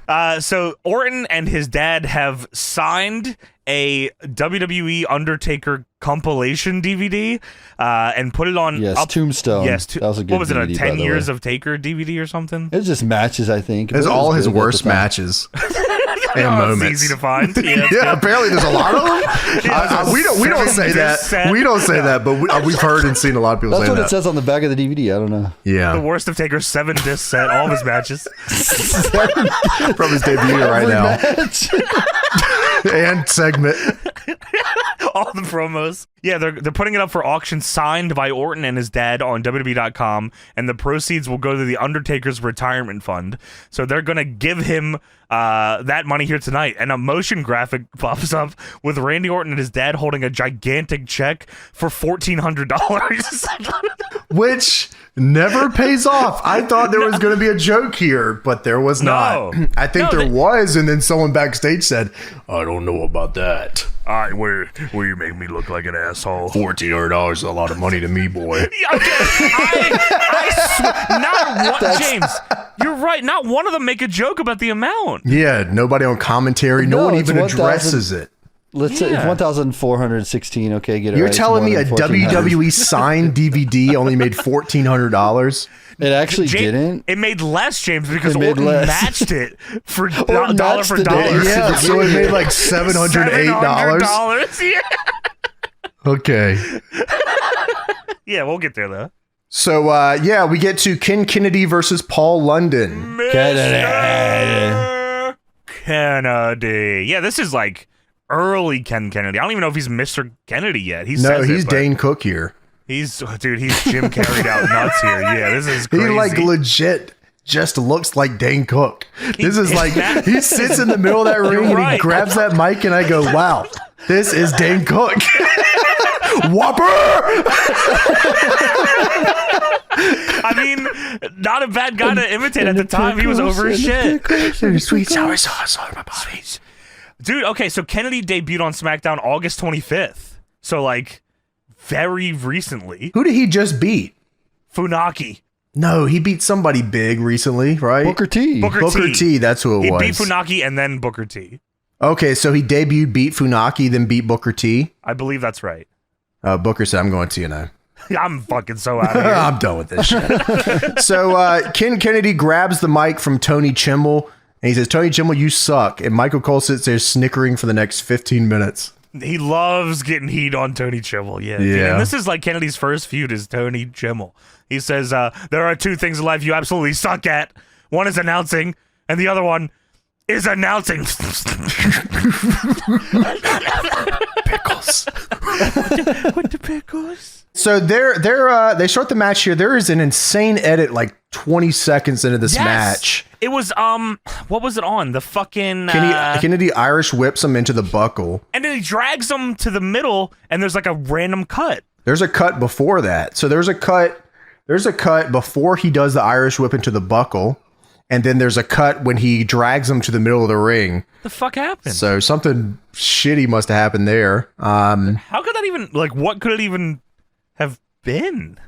wah. So Orton and his dad have signed a WWE Undertaker compilation DVD and put it on. Yes, Tombstone. Yes, that was a good what was it? DVD, A 10 years of Taker DVD or something? It was just matches, I think. It was all his worst matches. And moments. It's easy to find. Yeah, apparently there's a lot of them. We don't say that. We don't say that, but we've heard and seen a lot of people say that. That's what it says on the back of the DVD. I don't know. Yeah. The worst of Taker's 7-disc set, all of his matches. From his debut right now. And segment. All the promos. Yeah, they're putting it up for auction, signed by Orton and his dad on WWE.com, and the proceeds will go to the Undertaker's retirement fund. So they're going to give him that money here tonight. And a motion graphic pops up with Randy Orton and his dad holding a gigantic check for $1,400. Which never pays off. I thought there was going to be a joke here, but there was not. I think there was, and then someone backstage said, "I don't know about that." All right, where you make me look like an asshole? $1,400 is a lot of money to me, boy. I swear, not one, James. You're right. Not one of them make a joke about the amount. Yeah, nobody on commentary. No one even addresses it. Let's say it's 1,416. Okay, get it. You're right. telling me a WWE signed DVD only made $1,400? It actually didn't. It made less, James, because Orton matched it for dollar for dollar. Yeah, so it made like $708. Yeah. Okay. Yeah, we'll get there though. So we get to Ken Kennedy versus Paul London. Kennedy. Yeah, this is like early Ken Kennedy. I don't even know if he's Mr. Kennedy yet. He's Dane Cook here. He's Jim carried out nuts here. Yeah, this is crazy. He like legit just looks like Dane Cook. This is like he sits in the middle of that ring and he grabs that mic and I go, wow, This is Dane Cook. Whopper! I mean, not a bad guy to imitate at the time. He was over his shit. Sweet sour sauce on my body. Dude, okay, so Kennedy debuted on SmackDown August 25th. So, like, very recently. Who did he just beat? Funaki. No, he beat somebody big recently, right? Booker T. Booker T, that's who it was. He beat Funaki and then Booker T. Okay, so he debuted, beat Funaki, then beat Booker T? I believe that's right. Booker said, I'm going TNA. I'm fucking so out of here. I'm done with this shit. So Ken Kennedy grabs the mic from Tony Chimel, and he says, Tony Chimel, you suck. And Michael Cole sits there snickering for the next 15 minutes. He loves getting heat on Tony Chimel. Yeah. And this is like Kennedy's first feud is Tony Chimel. He says, there are two things in life you absolutely suck at. One is announcing, and the other one is announcing. Pickles. What the pickles? So they start the match here. There is an insane edit like 20 seconds into this match. It was what was it on? The fucking Kennedy Irish whips him into the buckle. And then he drags him to the middle and there's like a random cut. There's a cut before that. So there's a cut before he does the Irish whip into the buckle. And then there's a cut when he drags him to the middle of the ring. The fuck happened? So something shitty must have happened there. How could that even, like, what could it even have been?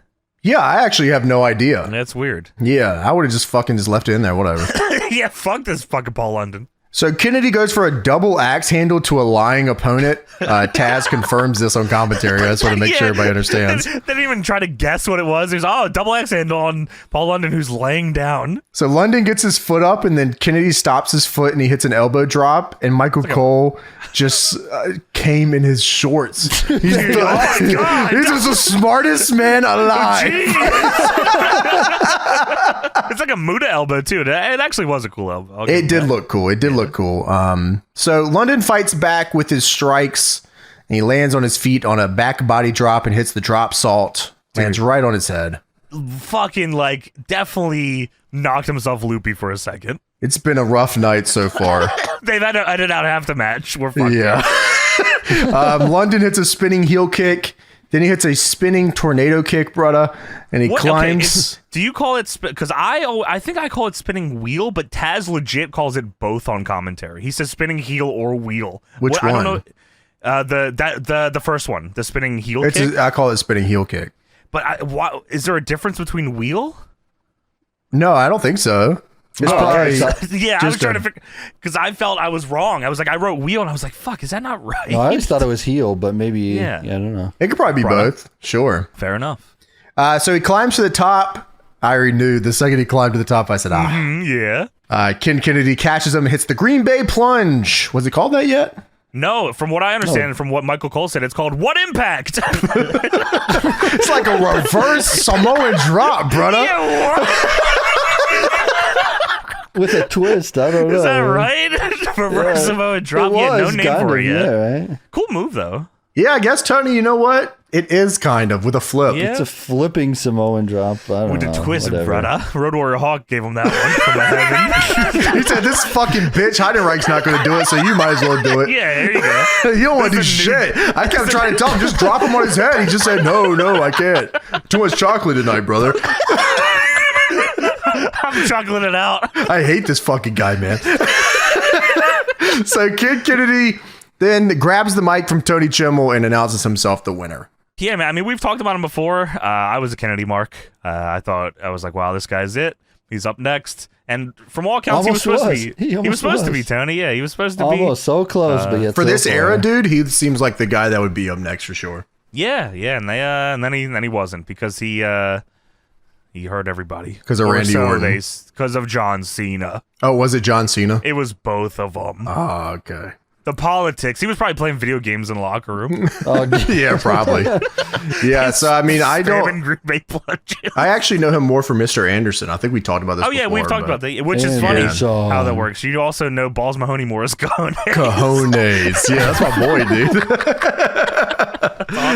Yeah, I actually have no idea. That's weird. Yeah, I would have just left it in there, whatever. Yeah, fuck this fucking Paul London. So Kennedy goes for a double axe handle to a lying opponent. Taz confirms this on commentary. I just want to make sure everybody understands. They didn't even try to guess what it was. There's double axe handle on Paul London who's laying down. So London gets his foot up and then Kennedy stops his foot and he hits an elbow drop and Michael Cole just came in his shorts. He's Dude, oh my God. He's the smartest man alive. It's like a Muda elbow too. It actually was a cool elbow. It did look cool. It did look cool. So London fights back with his strikes and he lands on his feet on a back body drop and hits the drop salt. Lands right on his head. Fucking like definitely knocked himself loopy for a second. It's been a rough night so far. They've had to edit out half the match. We're fucked. Yeah. London hits a spinning heel kick. Then he hits a spinning tornado kick, brother, and he climbs. Okay, do you call it because I think I call it spinning wheel, but Taz legit calls it both on commentary. He says spinning heel or wheel. Which one? I don't know. The first one, the spinning heel kick. I call it spinning heel kick. But is there a difference between wheel? No, I don't think so. It's probably yeah, I was trying to figure because I felt I was wrong. I was like, I wrote wheel and I was like, fuck, is that not right? No, I just thought it was heel, but maybe I don't know. It could probably be both. Sure. Fair enough. So he climbs to the top. I already knew the second he climbed to the top, I said, yeah. Ken Kennedy catches him and hits the Green Bay plunge. Was it called that yet? No, from what I understand and from what Michael Cole said, it's called What Impact? It's like a reverse Samoan drop, brother. Yeah, with a twist, I don't know. Is that right? Reverse Samoan drop. Yeah, no name for it yet. Yeah, right? Cool move though. Yeah, I guess Tony. You know what? It is kind of with a flip. Yeah. It's a flipping Samoan drop. I don't know. With a twist, whatever. brother. Road Warrior Hawk gave him that one from heaven. He said, "This fucking bitch Heidenreich's not going to do it, so you might as well do it." Yeah, there you go. You don't want to do shit. I kept trying to tell him, just drop him on his head. He just said, no, I can't. Too much chocolate tonight, brother. I'm chuckling it out. I hate this fucking guy, man. So Kid Kennedy then grabs the mic from Tony Chimel and announces himself the winner. Yeah, man. I mean, we've talked about him before. I was a Kennedy mark. I was like, wow, this guy's it. He's up next. And from all accounts, he was supposed to be. He was supposed to be Tony. Yeah, he was supposed to be. Almost so close, but yet for so this far. era, dude, he seems like the guy that would be up next for sure. Yeah, and then he wasn't because he hurt everybody because of Randy Orton. Because of John Cena. Oh, was it John Cena? It was both of them. Oh, okay. The politics. He was probably playing video games in the locker room. Yeah, probably. Yeah, so I mean, I actually know him more from Mr. Anderson. I think we talked about this before. Yeah, we've talked about that, which is funny how that works. You also know Balls Mahoney Morris Cojones. Cojones. Yeah, that's my boy, dude.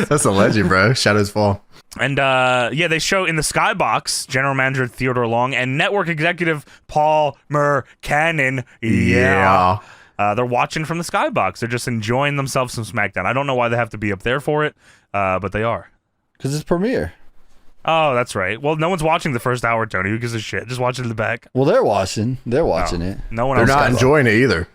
That's a legend, bro. Shadows Fall. And they show in the Skybox General Manager Theodore Long and Network Executive Paul Mercannon. Yeah. they're watching from the skybox. They're just enjoying themselves some SmackDown. I don't know why they have to be up there for it, but they are. Because it's premiere. Oh, that's right. Well, no one's watching the first hour, Tony. Who gives a shit? Just watch it in the back. Well, they're watching. They're watching it. No one They're else. not enjoying it either.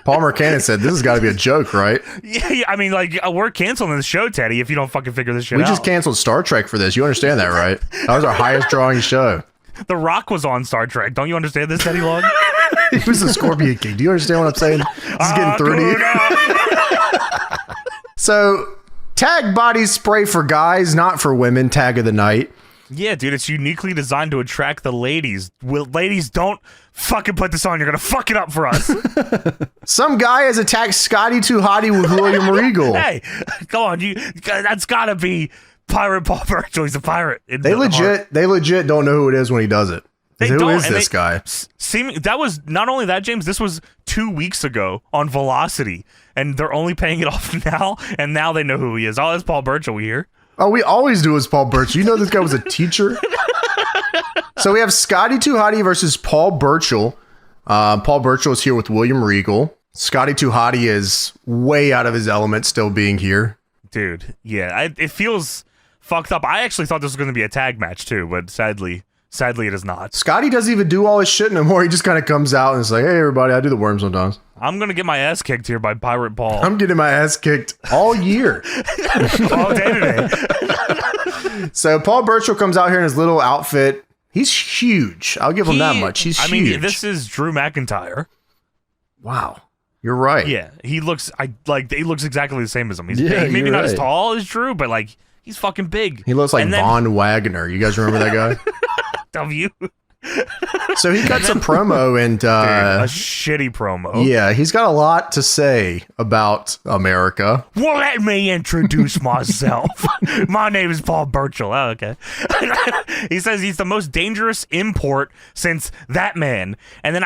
Palmer Cannon said, "This has got to be a joke, right?" Yeah, I mean, like, we're canceling the show, Teddy, if you don't fucking figure this shit out. We just canceled Star Trek for this. You understand that, right? That was our highest drawing show. The Rock was on Star Trek. Don't you understand this, Teddy Long? He was the Scorpion King. Do you understand what I'm saying? This is getting through to you. So, tag body spray for guys, not for women. Tag of the night. Yeah, dude, it's uniquely designed to attract the ladies. Ladies, don't fucking put this on. You're going to fuck it up for us. Some guy has attacked Scotty Too Hottie with William Regal. Hey, go on. That's got to be Pirate Paul Burchill. He's a pirate. They legit don't know who it is when he does it. Who is this guy? That was not only that, James. This was 2 weeks ago on Velocity, and they're only paying it off now. And now they know who he is. Oh, that's Paul Burchill. We hear. Oh, we always do as Paul Burchill. You know this guy was a teacher. So we have Scotty Too Hottie versus Paul Burchill. Paul Burchill is here with William Regal. Scotty Too Hottie is way out of his element, still being here. Dude, yeah, it feels fucked up. I actually thought this was going to be a tag match too, but sadly it is not. Scotty doesn't even do all his shit no more. He just kind of comes out and is like, "Hey, everybody, I do the worm sometimes." I'm going to get my ass kicked here by Pirate Paul. I'm getting my ass kicked all year. All day today. So Paul Burchill comes out here in his little outfit. He's huge. I'll give him that much. He's huge. I mean, this is Drew McIntyre. Wow. You're right. Yeah, he looks exactly the same as him. He's Yeah, big. Maybe not as right. tall as Drew, but like he's fucking big. He looks like Von Wagner. You guys remember that guy? W. So he cuts a promo and a shitty promo. Yeah, he's got a lot to say about America. Well, let me introduce myself. My name is Paul Burchill. Oh, okay. He says he's the most dangerous import since that man. And then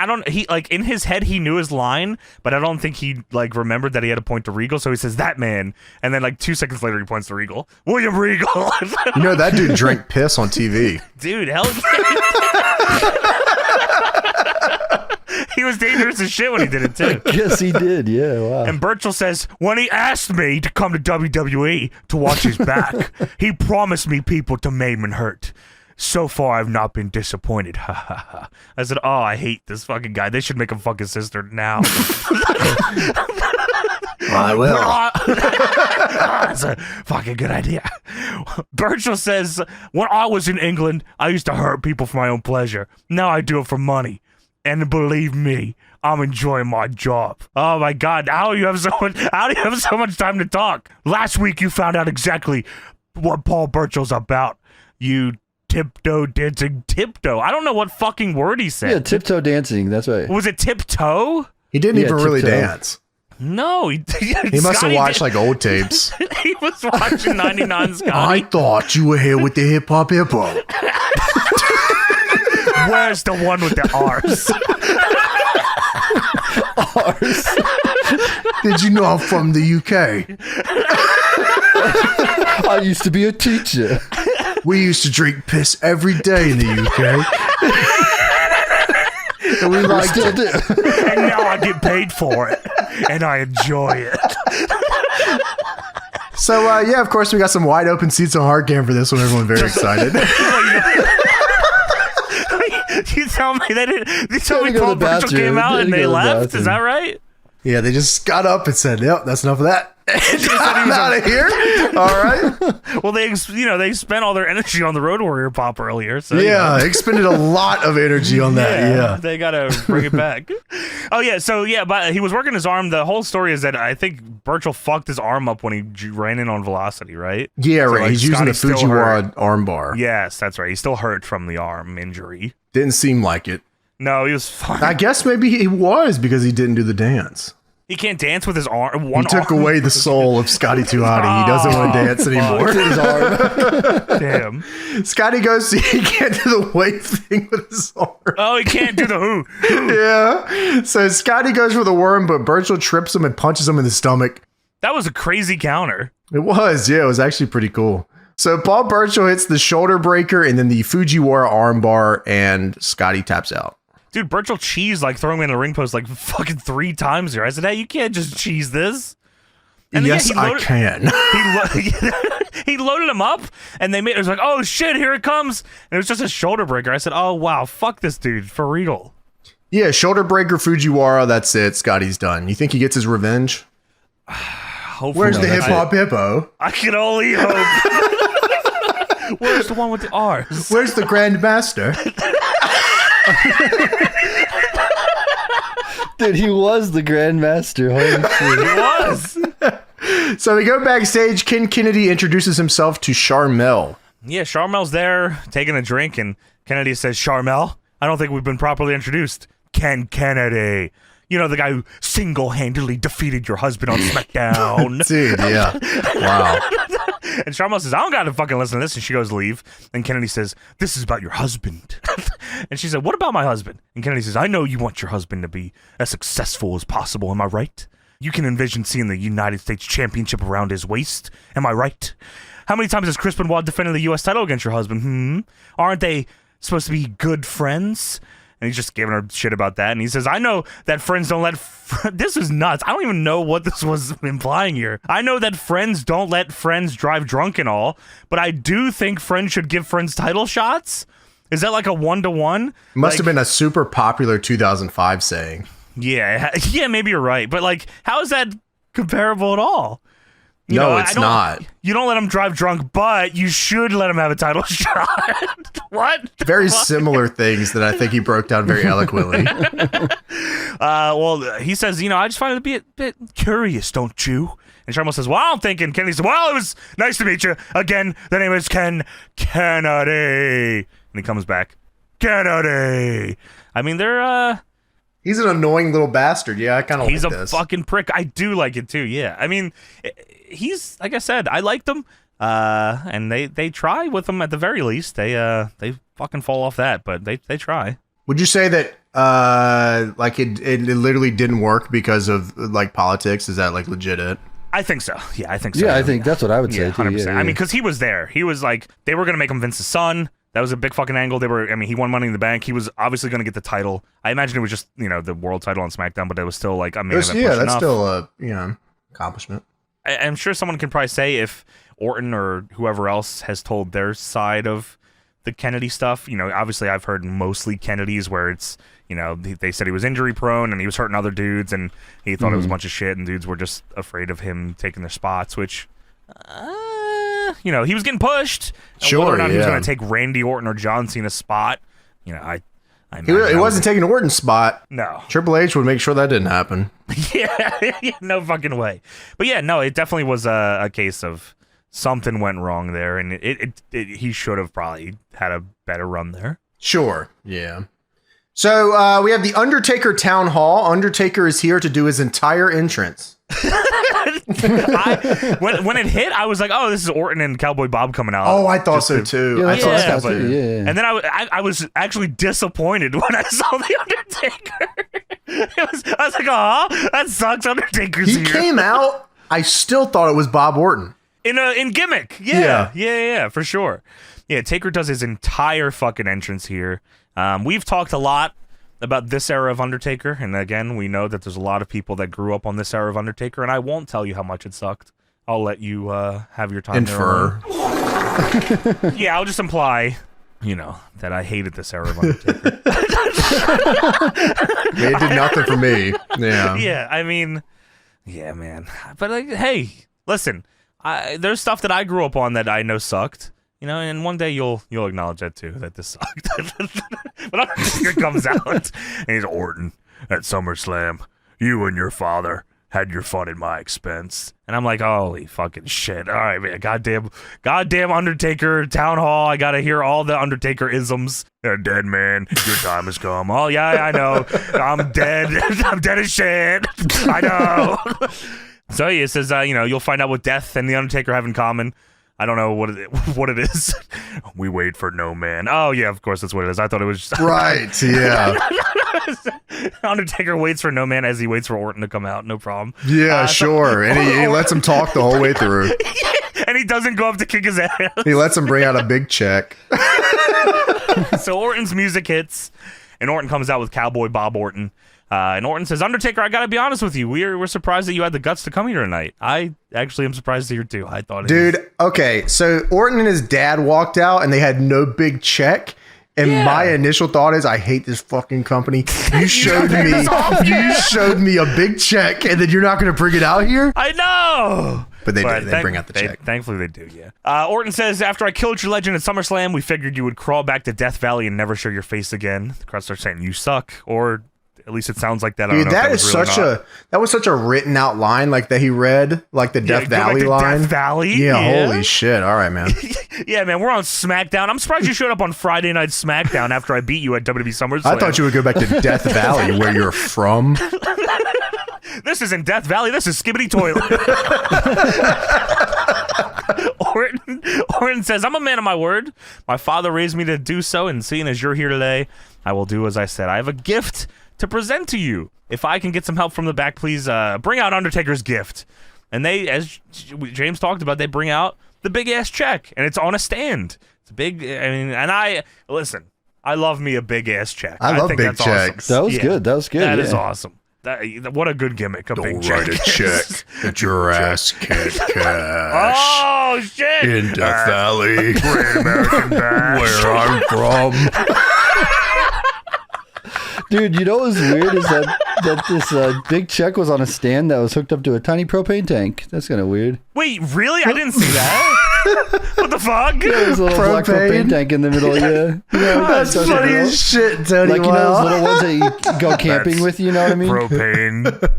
in his head he knew his line, but I don't think he like remembered that he had to point to Regal. So he says that man, and then like 2 seconds later he points to Regal. William Regal. You know that dude drank piss on TV. Dude, hell yeah. He was dangerous as shit when he did it too. Yes, he did. Yeah, wow. And Burchill says, when he asked me to come to WWE to watch his back, he promised me people to maim and hurt. So far, I've not been disappointed. Ha ha ha. I said, oh, I hate this fucking guy. They should make him fuck his sister now. I will. That's a fucking good idea. Burchill says, when I was in England, I used to hurt people for my own pleasure. Now I do it for money. And believe me, I'm enjoying my job. Oh my God! How do you have so much time to talk? Last week you found out exactly what Paul Burchill's about. You tiptoe dancing tiptoe. I don't know what fucking word he said. Yeah, tiptoe dancing. That's right. Was it tiptoe? He didn't even really tiptoe. dance. No, he must have watched like old tapes. He was watching 99 Scotty. I thought you were here with the hip hop. Where's the one with the R's? Ours. Did you know I'm from the UK? I used to be a teacher. We used to drink piss every day in the UK. And we liked Still do. And now I get paid for it. And I enjoy it. So, yeah, of course, we got some wide open seats on hard cam for this one. Everyone very excited. You tell me they didn't. You tell me Paul Burchill came out and they left. Is that right? Yeah, they just got up and said, "Yep, that's enough of that. I'm out of here." All right. Well, they spent all their energy on the Road Warrior pop earlier. So yeah, expended a lot of energy on that. Yeah, they gotta bring it back. Oh yeah, so yeah, but he was working his arm. The whole story is that I think Burchill fucked his arm up when he ran in on Velocity, right? Yeah, so, right. like, He's using the Fujiwara arm bar. Yes, that's right. He's still hurt from the arm injury. Didn't seem like it. No, he was fine. I guess maybe he was because he didn't do the dance. He can't dance with his arm. He took away the soul of Scotty Too Hottie. He doesn't want to dance anymore. His arm. Damn. Scotty goes, he can't do the wave thing with his arm. Oh, he can't do the who. Yeah. So Scotty goes for the worm, but Burchill trips him and punches him in the stomach. That was a crazy counter. It was. Yeah, it was actually pretty cool. So Paul Burchill hits the shoulder breaker and then the Fujiwara armbar, and Scotty taps out. Dude, Burchell cheesed like throwing me in the ring post like fucking 3 times here. I said, hey, you can't just cheese this. And yes, I can. He loaded him up, and it was like, oh shit, here it comes. And it was just a shoulder breaker. I said, oh wow, fuck this dude, for real. Yeah, shoulder breaker Fujiwara, that's it. Scotty's done. You think he gets his revenge? Where's the hip hop hippo? I can only hope. Where's the one with the R's? Where's the Grand Master? Dude, he was the Grand Master. Holy shit. He was. So we go backstage. Ken Kennedy introduces himself to Sharmell. Yeah, Sharmell's there taking a drink, and Kennedy says, Sharmell, I don't think we've been properly introduced. Ken Kennedy. You know, the guy who single-handedly defeated your husband on SmackDown. Dude, yeah. Wow. And Sharmell says, I don't gotta fucking listen to this. And she goes, leave. And Kennedy says, this is about your husband. And she said, what about my husband? And Kennedy says, I know you want your husband to be as successful as possible. Am I right? You can envision seeing the United States Championship around his waist. Am I right? How many times has Chris Benoit defended the U.S. title against your husband? Aren't they supposed to be good friends? And he's just giving her shit about that. And he says, I know that friends don't let... This is nuts. I don't even know what this was implying here. I know that friends don't let friends drive drunk and all, but I do think friends should give friends title shots. Is that like a 1-to-1? Must have been a super popular 2005 saying. Yeah, maybe you're right. But like, how is that comparable at all? It's not. You don't let him drive drunk, but you should let him have a title shot. What? Very similar things that I think he broke down very eloquently. Well, he says, I just find it to be a bit curious, don't you? And Sharmell says, well, I'm thinking. Kennedy says, well, it was nice to meet you. Again, the name is Ken Kennedy. And he comes back. Kennedy. I mean, they're, He's an annoying little bastard. Yeah, I kind of like this. He's a fucking prick. I do like it too. Yeah. I mean, he's, like I said, I liked him. And they try with him at the very least. They fucking fall off that, but they try. Would you say that like it literally didn't work because of like politics? Is that like legit? I think so. Yeah, I think so. Yeah, I think that's what I would say. 100%. Yeah. I mean, because he was there. He was like, they were gonna make him Vince's son. That was a big fucking angle. He won Money in the Bank. He was obviously going to get the title. I imagine it was just, the world title on SmackDown, but it was still like, that's still a, accomplishment. I'm sure someone can probably say if Orton or whoever else has told their side of the Kennedy stuff. Obviously I've heard mostly Kennedy's where it's, they said he was injury prone and he was hurting other dudes and he thought it was a bunch of shit and dudes were just afraid of him taking their spots, which... he was getting pushed. Sure, whether or not he was going to take Randy Orton or John Cena's spot, he wasn't taking Orton's spot. No. Triple H would make sure that didn't happen. Yeah, no fucking way. But yeah, no, it definitely was a case of something went wrong there, and he should have probably had a better run there. Sure, yeah. So we have the Undertaker Town Hall. Undertaker is here to do his entire entrance. When it hit, I was like, "Oh, this is Orton and Cowboy Bob coming out." Oh, I thought so too. Yeah, I thought so too. Yeah. And then I was actually disappointed when I saw the Undertaker. I was like, "Oh, that sucks." Undertaker's here. He came out. I still thought it was Bob Orton in gimmick. Yeah, for sure. Yeah, Taker does his entire fucking entrance here. We've talked a lot about this era of Undertaker, and again, we know that there's a lot of people that grew up on this era of Undertaker, and I won't tell you how much it sucked. I'll let you have your time. Infer. Yeah, I'll just imply, that I hated this era of Undertaker. It did nothing for me. Yeah. Yeah, I mean, yeah, man. But like, hey, listen, there's stuff that I grew up on that I know sucked. And one day you'll acknowledge that too, that this sucked. But Undertaker comes out and he's Orton at SummerSlam. You and your father had your fun at my expense. And I'm like, holy fucking shit. All right, man. Goddamn Undertaker Town Hall. I gotta hear all the Undertaker isms. You're dead, man. Your time has come. Oh, yeah, I know. I'm dead. I'm dead as shit. I know. So he says, you'll find out what Death and the Undertaker have in common. I don't know what it is. We wait for no man. Oh, yeah, of course, that's what it is. I thought it was just... Right, yeah. Undertaker waits for no man as he waits for Orton to come out. No problem. Yeah, sure. And he lets him talk the whole way through. And he doesn't go up to kick his ass. He lets him bring out a big check. So Orton's music hits. and Orton comes out with Cowboy Bob Orton. And Orton says, Undertaker, I gotta be honest with you. We're surprised that you had the guts to come here tonight. I actually am surprised here too. I thought okay, so Orton and his dad walked out and they had no big check. And my initial thought is, I hate this fucking company. You showed me a big check, and then you're not going to bring it out here? I know. But they did. They bring out the check. Thankfully, they do, yeah. Orton says, after I killed your legend at SummerSlam, we figured you would crawl back to Death Valley and never show your face again. The crowd starts saying, you suck, or at least it sounds like that. Dude, that was such a written out line, like that he read, like the Death Valley line. Death Valley? Yeah, holy shit. All right, man. Yeah, man, we're on SmackDown. I'm surprised you showed up on Friday Night SmackDown after I beat you at WWE SummerSlam. I thought you would go back to Death Valley, where you're from. This isn't Death Valley. This is Skibbity Toilet. Orton says, I'm a man of my word. My father raised me to do so, and seeing as you're here today, I will do as I said. I have a gift to present to you. If I can get some help from the back, please bring out Undertaker's gift. And they, as James talked about, they bring out the big ass check, and it's on a stand. It's a big. I mean, and listen. I love me a big ass check. I love big checks. Awesome. That was good. That is awesome. What a good gimmick. Big check. Write a check that your ass can't cash. Oh shit! In Death Valley, Great American Bash, where I'm from. Dude, you know what was weird is that this big check was on a stand that was hooked up to a tiny propane tank. That's kind of weird. Wait, really? I didn't see that. What the fuck? Yeah, there's a little black propane tank in the middle. Yeah, that's funny as shit, Tony. Like, you know those little ones that you go camping with. You know what I mean? Propane.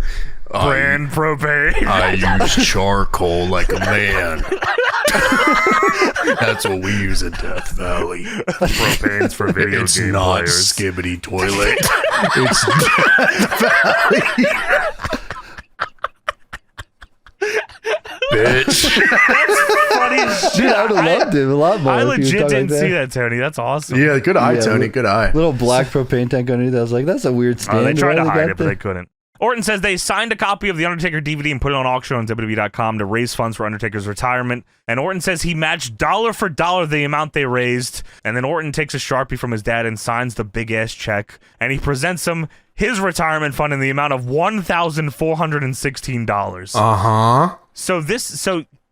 Brand propane. I use charcoal like a man. That's what we use in Death Valley. Propane's for video it's game not players. Skibbity Toilet. It's Death Valley. Bitch. That's funny as shit. Dude, I would have loved it a lot more. I legit didn't like see that, Tony. That's awesome. Yeah, good eye, Tony. Good eye. Little black propane tank underneath. I was like, that's a weird stand. They tried to hide it, but they couldn't. Orton says they signed a copy of the Undertaker DVD and put it on auction on WWE.com to raise funds for Undertaker's retirement. And Orton says he matched dollar for dollar the amount they raised. And then Orton takes a Sharpie from his dad and signs the big-ass check. And he presents him his retirement fund in the amount of $1,416. Uh-huh. So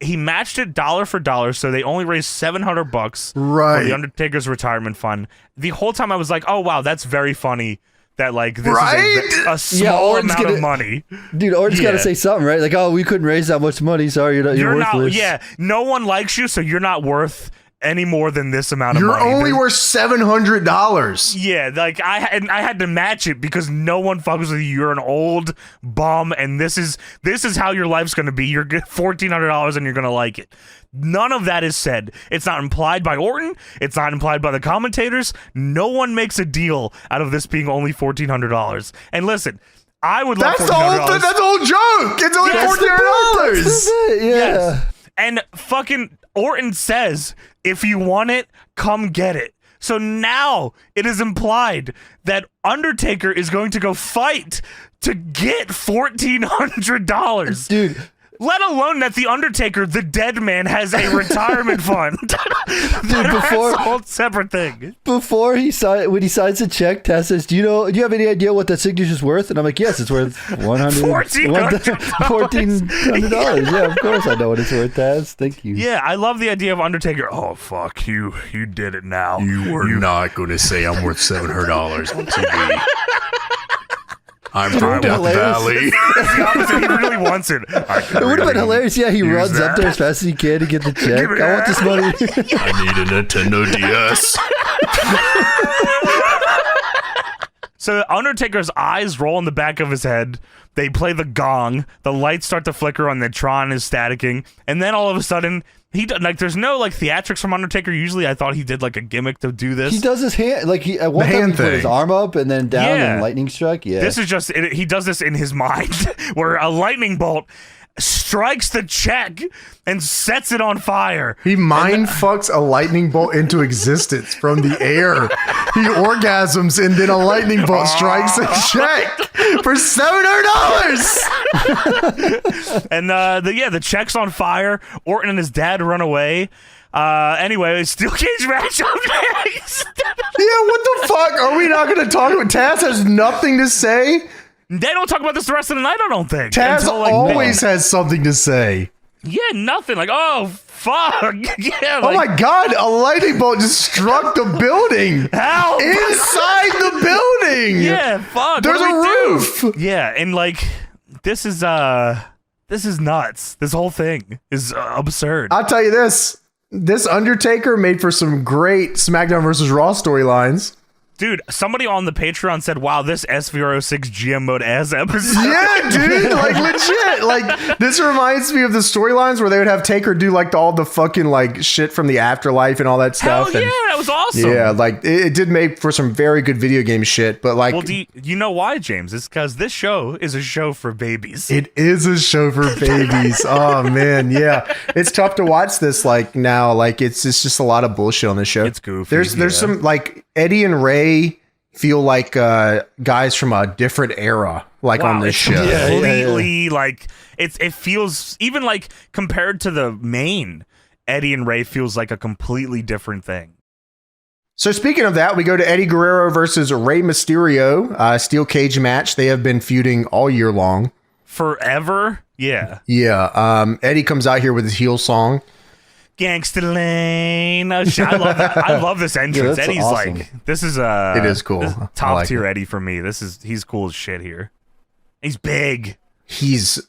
he matched it dollar for dollar, so they only raised $700 right. for the Undertaker's retirement fund. The whole time I was like, oh, wow, that's very funny. That like this is a small amount of money. Dude, Orton's got to say something, right? Like, oh, we couldn't raise that much money. Sorry, you're worthless. No one likes you, so you're not worth any more than this amount of money. You're only worth $700. Yeah, like I had to match it because no one fucks with you. You're an old bum, and this is how your life's gonna be. You're $1,400, and you're gonna like it. None of that is said. It's not implied by Orton. It's not implied by the commentators. No one makes a deal out of this being only $1,400. And listen, I would love $1,400. That's the whole joke. It's only $1,400. Yeah. Yes. And fucking Orton says, if you want it, come get it. So now it is implied that Undertaker is going to go fight to get $1,400. Dude. Let alone that the Undertaker, the dead man, has a retirement fund. Dude, that's a whole separate thing. Before when he signs the check, Tess says, "Do you have any idea what that signature's worth?" And I'm like, "Yes, it's worth $1,400. Yeah, of course I know what it's worth, Tess. Thank you. Yeah, I love the idea of Undertaker. Oh fuck you! You did it now. You were not going to say I'm worth $700 on TV. I'm from Death Valley. That's the opposite. He really wants it. It would have been hilarious. Yeah, he runs up there as fast as he can to get the check. I want this money. I need a Nintendo DS. So Undertaker's eyes roll in the back of his head. They play the gong. The lights start to flicker on the Tron is staticking. And then all of a sudden, there's no theatrics from Undertaker. Usually I thought he did like a gimmick to do this. He does his hand, at one time he put his arm up and then down and lightning struck. Yeah. This is just, he does this in his mind where a lightning bolt strikes the check and sets it on fire. He mind fucks a lightning bolt into existence from the air. He orgasms and then a lightning bolt strikes a check for $700. And the check's on fire. Orton and his dad run away. Anyway, steel cage match up next. Yeah, what the fuck? Are we not going to talk about Taz has nothing to say? They don't talk about this the rest of the night, I don't think. Taz until, always has something to say. Yeah, nothing. Like, oh, fuck. Yeah, oh my God, a lightning bolt just struck the building. Help! Inside the building. Yeah, fuck. There's a roof. Yeah, and like, this is nuts. This whole thing is absurd. I'll tell you this Undertaker made for some great SmackDown versus Raw storylines. Dude, somebody on the Patreon said, wow, this SVR06 GM mode as episode. Yeah, dude, like legit. Like, this reminds me of the storylines where they would have Taker do like all the fucking like shit from the afterlife and all that stuff. Hell yeah, that was awesome. Yeah, like it did make for some very good video game shit, but like... Well, do you know why, James? It's because this show is a show for babies. It is a show for babies. Oh, man, yeah. It's tough to watch this like now. Like, it's just a lot of bullshit on the show. It's goofy. There's some like... Eddie and Ray feel like guys from a different era, like on this show. Completely, like it feels even like compared to the main, Eddie and Ray feels like a completely different thing. So speaking of that, we go to Eddie Guerrero versus Rey Mysterio, steel cage match. They have been feuding all year long, forever. Yeah, yeah. Eddie comes out here with his heel song. Gangsta Lane. I love that. I love this entrance. Yeah, Eddie's awesome. like, this is it is cool. Top tier Eddie for me. He's cool as shit here. He's big. He's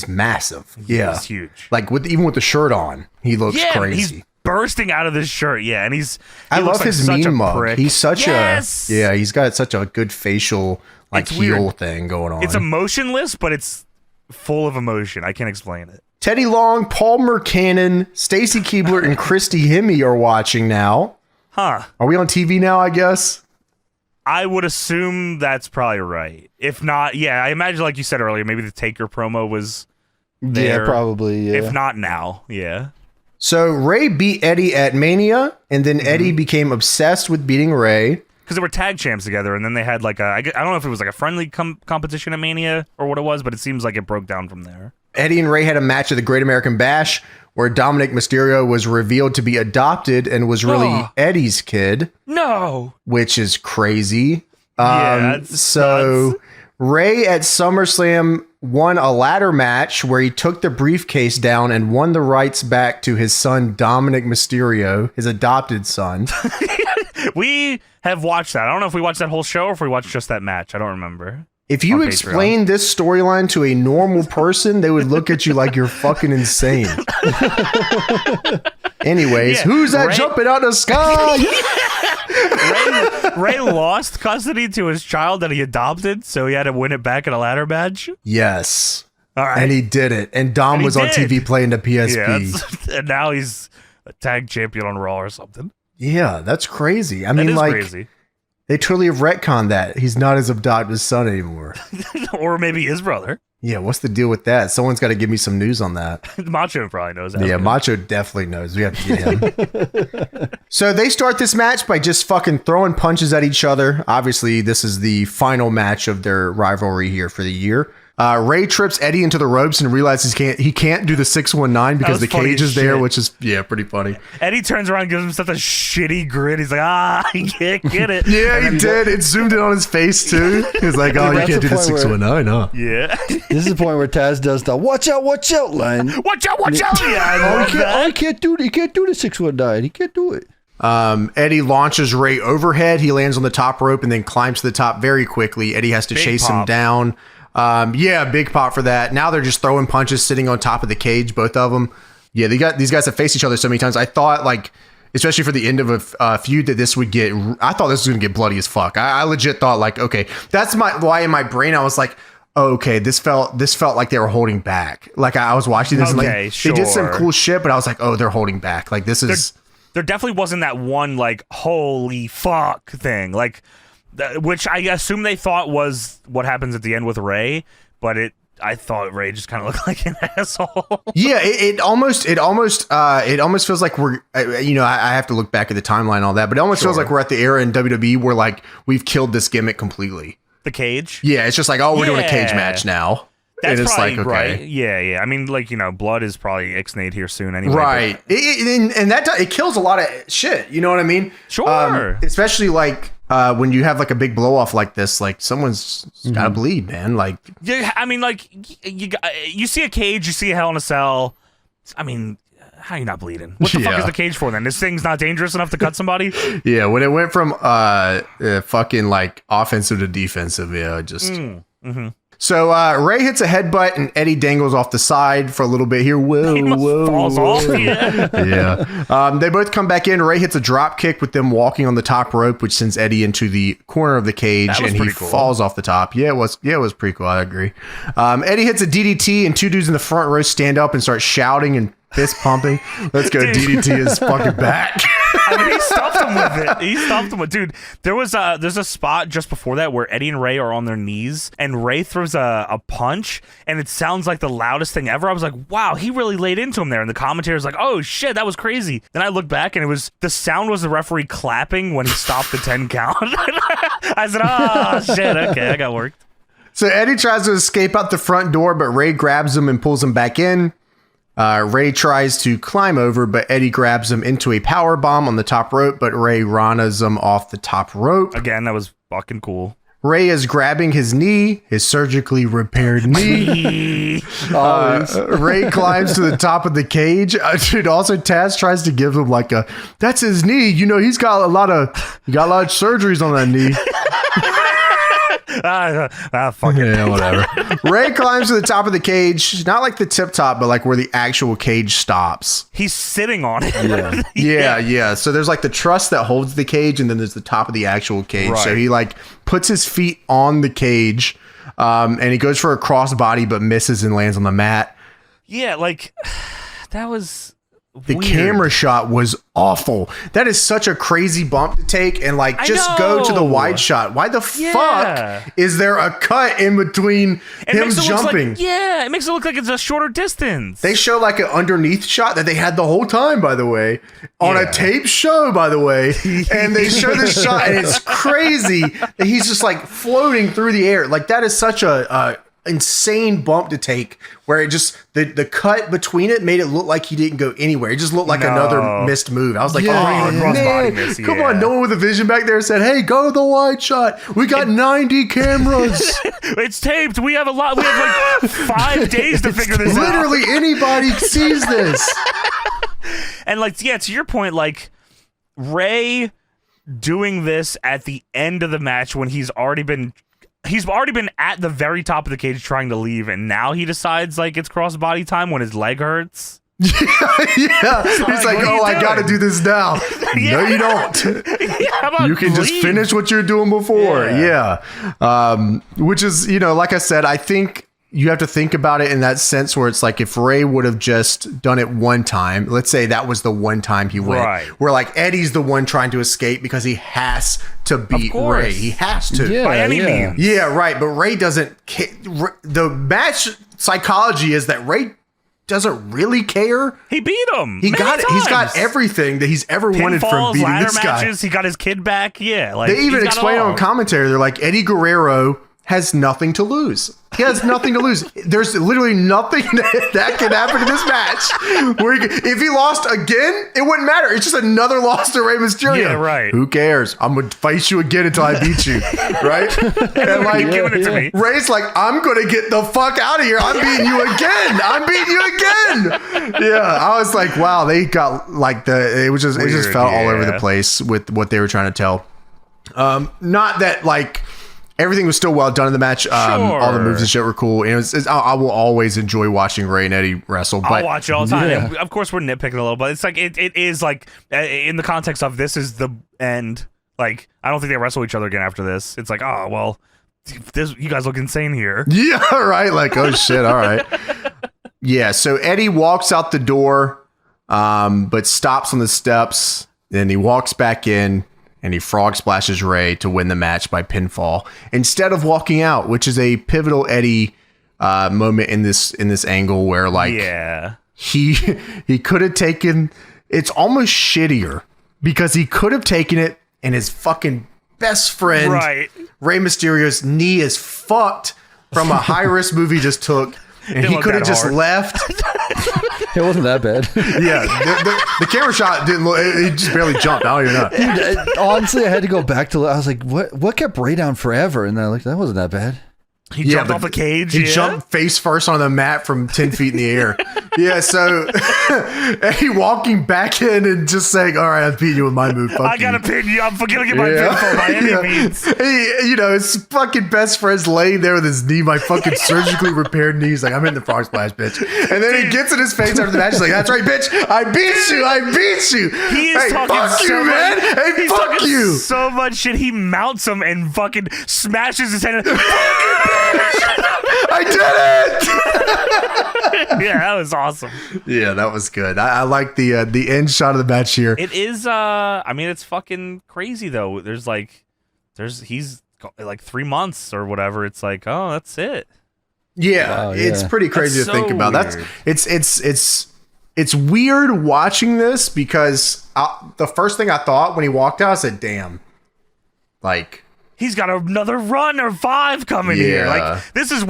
massive. Yeah, he's huge. Like even with the shirt on, he looks crazy. He's bursting out of this shirt. Yeah, and I love his mean mug. Prick. He's such he's got such a good facial like heel thing going on. It's emotionless, but it's full of emotion. I can't explain it. Teddy Long, Paul Mercannon, Stacy Keibler, and Christy Hemme are watching now. Huh. Are we on TV now, I guess? I would assume that's probably right. If not, yeah, I imagine like you said earlier, maybe the Taker promo was there. Yeah, probably, yeah. If not now, yeah. So Ray beat Eddie at Mania, and then Eddie became obsessed with beating Ray. Because they were tag champs together, and then they had like I don't know if it was like a friendly competition at Mania or what it was, but it seems like it broke down from there. Eddie and Ray had a match at the Great American Bash where Dominic Mysterio was revealed to be adopted and was really Eddie's kid. No. Which is crazy. So nuts. Ray at SummerSlam won a ladder match where he took the briefcase down and won the rights back to his son, Dominic Mysterio, his adopted son. We have watched that. I don't know if we watched that whole show or if we watched just that match. I don't remember. If you explain this storyline to a normal person, they would look at you like you're fucking insane. Anyways, who's that jumping out of the sky? Ray lost custody to his child that he adopted, so he had to win it back in a ladder match? Yes. All right. And he did it. And Dom was on TV playing the PSP. Yeah, and now he's a tag champion on Raw or something. Yeah, that's crazy. I mean, like, crazy. They totally have retconned that. He's not his adopted son anymore. Or maybe his brother. Yeah, what's the deal with that? Someone's got to give me some news on that. Macho probably knows that. Yeah, Macho definitely knows. We have to get him. So they start this match by just fucking throwing punches at each other. Obviously, this is the final match of their rivalry here for the year. Ray trips Eddie into the ropes and realizes he can't do the 619 because the cage is there, which is pretty funny. Eddie turns around and gives him such a shitty grin. He's like, he can't get it. Yeah, he did. It zoomed in on his face too. He's like, oh, you can't do the 619, huh? Yeah. This is the point where Taz does the watch out line. Watch out. Yeah, I love that. He can't do the 619. He can't do it. Eddie launches Ray overhead. He lands on the top rope and then climbs to the top very quickly. Eddie has to chase him down. Big pop for that. Now they're just throwing punches sitting on top of the cage, both of them. Yeah, these guys have faced each other so many times. I thought, like, especially for the end of a feud, that this would get... I thought this was going to get bloody as fuck. I legit thought, like, okay, that's why in my brain I was like, oh, okay, this felt like they were holding back. Like, I was watching this and like, they did some cool shit, but I was like, oh, they're holding back. Like, this is... There definitely wasn't that one, like, holy fuck thing. Like... Which I assume they thought was what happens at the end with Ray, but I thought Ray just kind of looked like an asshole. Yeah, it almost feels like we're, I have to look back at the timeline and all that, but it almost feels like we're at the era in WWE where like we've killed this gimmick completely. The cage? Yeah, it's just like, oh, we're doing a cage match now. That's and it's probably like, okay. right. Yeah. I mean, like, blood is probably ixnayed here soon anyway. Right. And it kills a lot of shit. You know what I mean? Sure. Especially like when you have like a big blow off like this, like someone's got to bleed, man. Like, yeah, I mean, like you see a cage, you see a Hell in a Cell. I mean, how are you not bleeding? What the fuck is the cage for then? This thing's not dangerous enough to cut somebody? Yeah, when it went from fucking like offensive to defensive, just. So Ray hits a headbutt and Eddie dangles off the side for a little bit here. Whoa. Falls off. Yeah. They both come back in. Ray hits a drop kick with them walking on the top rope, which sends Eddie into the corner of the cage, and he falls off the top. Yeah, it was pretty cool. I agree. Eddie hits a DDT, and two dudes in the front row stand up and start shouting and fist pumping. Let's go. DDT is fucking back. I mean, he stuffed him with it. He stuffed him with, dude. There's a spot just before that where Eddie and Ray are on their knees, and Ray throws a punch, and it sounds like the loudest thing ever. I was like, wow, he really laid into him there. And the commentator's like, oh shit, that was crazy. Then I looked back, and the sound was the referee clapping when he stopped the 10 count. I said, oh shit, okay, I got worked. So Eddie tries to escape out the front door, but Ray grabs him and pulls him back in. Ray tries to climb over, but Eddie grabs him into a power bomb on the top rope, but Ray Ranas him off the top rope. Again, that was fucking cool. Ray is grabbing his knee, his surgically repaired knee. Ray climbs to the top of the cage. Dude, also Taz tries to give him like that's his knee. He's got a lot of surgeries on that knee. Fuck it. Yeah, whatever. Ray climbs to the top of the cage, not like the tip top, but like where the actual cage stops. He's sitting on it. Yeah. So there's like the truss that holds the cage, and then there's the top of the actual cage. Right. So he like puts his feet on the cage, and he goes for a crossbody, but misses and lands on the mat. Yeah, like that was. The weird. Camera shot was awful. That is such a crazy bump to take, and like just go to the wide shot. Why the fuck is there a cut in between him jumping? It makes it look like it's a shorter distance. They show like an underneath shot that they had the whole time, by the way, on a tape show, by the way, and they show this shot, and it's crazy that he's just like floating through the air. Like that is such a insane bump to take, where it just the cut between it made it look like he didn't go anywhere. It just looked like another missed move. I was like, oh man, come on, no one with a vision back there said, hey, go to the wide shot. We got 90 cameras. It's taped. We have like 5 days to figure this out. Literally anybody sees this. And like, yeah, to your point, like Ray doing this at the end of the match when he's already been at the very top of the cage trying to leave, and now he decides like it's crossbody time when his leg hurts. He's like, oh, I gotta do this now. No, you don't. You can just finish what you're doing before. Which is, like I said, I think you have to think about it in that sense where it's like if Ray would have just done it one time, let's say that was the one time he went, where like Eddie's the one trying to escape because he has to beat Ray. He has to. By any means. Yeah, right. But Ray doesn't the match psychology is that Ray doesn't really care. He beat him. He's got everything that he's ever wanted from beating this guy. Matches, he got his kid back. Yeah. Like, they even explain on commentary, they're like, Eddie Guerrero has nothing to lose. He has nothing to lose. There's literally nothing that can happen in this match. Where if he lost again, it wouldn't matter. It's just another loss to Rey Mysterio. Yeah, right. Who cares? I'm going to fight you again until I beat you. Right? And like, giving it to me. Ray's like, I'm going to get the fuck out of here. I'm beating you again. I'm beating you again. Yeah. I was like, wow, they got like it just felt all over the place with what they were trying to tell. Not that like, everything was still well done in the match. All the moves and shit were cool. And I will always enjoy watching Ray and Eddie wrestle. But I'll watch it all the time. Yeah. Of course, we're nitpicking a little, but it's like it is like in the context of this is the end. Like I don't think they wrestle each other again after this. It's like, oh well, you guys look insane here. Yeah, right. Like oh shit. All right. Yeah. So Eddie walks out the door, but stops on the steps. Then he walks back in. And he frog splashes Ray to win the match by pinfall instead of walking out, which is a pivotal Eddie moment in this angle where like he could have taken. It's almost shittier because he could have taken it and his fucking best friend Rey Mysterio's knee is fucked. from a high risk movie he just took, and he could have just left. It wasn't that bad. Yeah, the camera shot didn't look. He just barely jumped. I don't even know. Dude, honestly, I had to go back to. I was like, what kept Ray down forever? And then like that wasn't that bad. He jumped off the cage. He jumped face first on the mat from 10 feet in the air. Yeah, so he walking back in and just saying, "All right, I'm pinning you with my move. Fuck I gotta pin you. I'm gonna get my pinfall by any means." His fucking best friend's laying there with his knee, my fucking surgically repaired knee. He's like, "I'm in the frog splash, bitch." And then he gets in his face after the match. He's like, "That's right, bitch. I beat you. I beat you." He is talking fuck so you, man. Hey, he's fuck talking you. so much shit. He mounts him and fucking smashes his head. I did it! Yeah, that was awesome. Yeah, that was good. I like the end shot of the match here. It is. I mean, it's fucking crazy though. He's like 3 months or whatever. It's like, oh, that's it. Yeah, wow, it's pretty crazy to think about. Weird. It's weird watching this because the first thing I thought when he walked out, I said, "Damn, like." He's got another run or 5 coming here. Like this is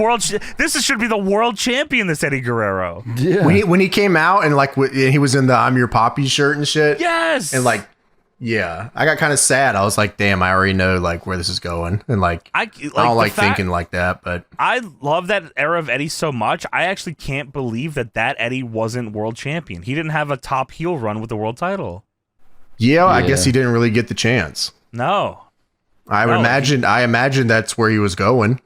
should be the world champion. This Eddie Guerrero. Yeah. When he came out and like he was in the "I'm Your Poppy" shirt and shit. Yes. And like, yeah, I got kind of sad. I was like, damn, I already know like where this is going. And like, I don't like thinking like that. But I love that era of Eddie so much. I actually can't believe that Eddie wasn't world champion. He didn't have a top heel run with the world title. Yeah, I guess he didn't really get the chance. No. I imagine that's where he was going.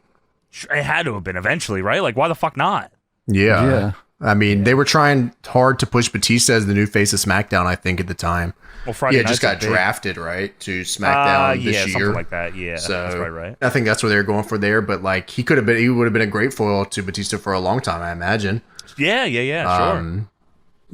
It had to have been eventually, right? Like, why the fuck not? Yeah. I mean, they were trying hard to push Batista as the new face of SmackDown, I think, at the time. Well, Friday just got drafted, right, to SmackDown this year. Something like that. Yeah, so that's right. I think that's what they were going for there. But like, he would have been a great foil to Batista for a long time, I imagine. Yeah, sure.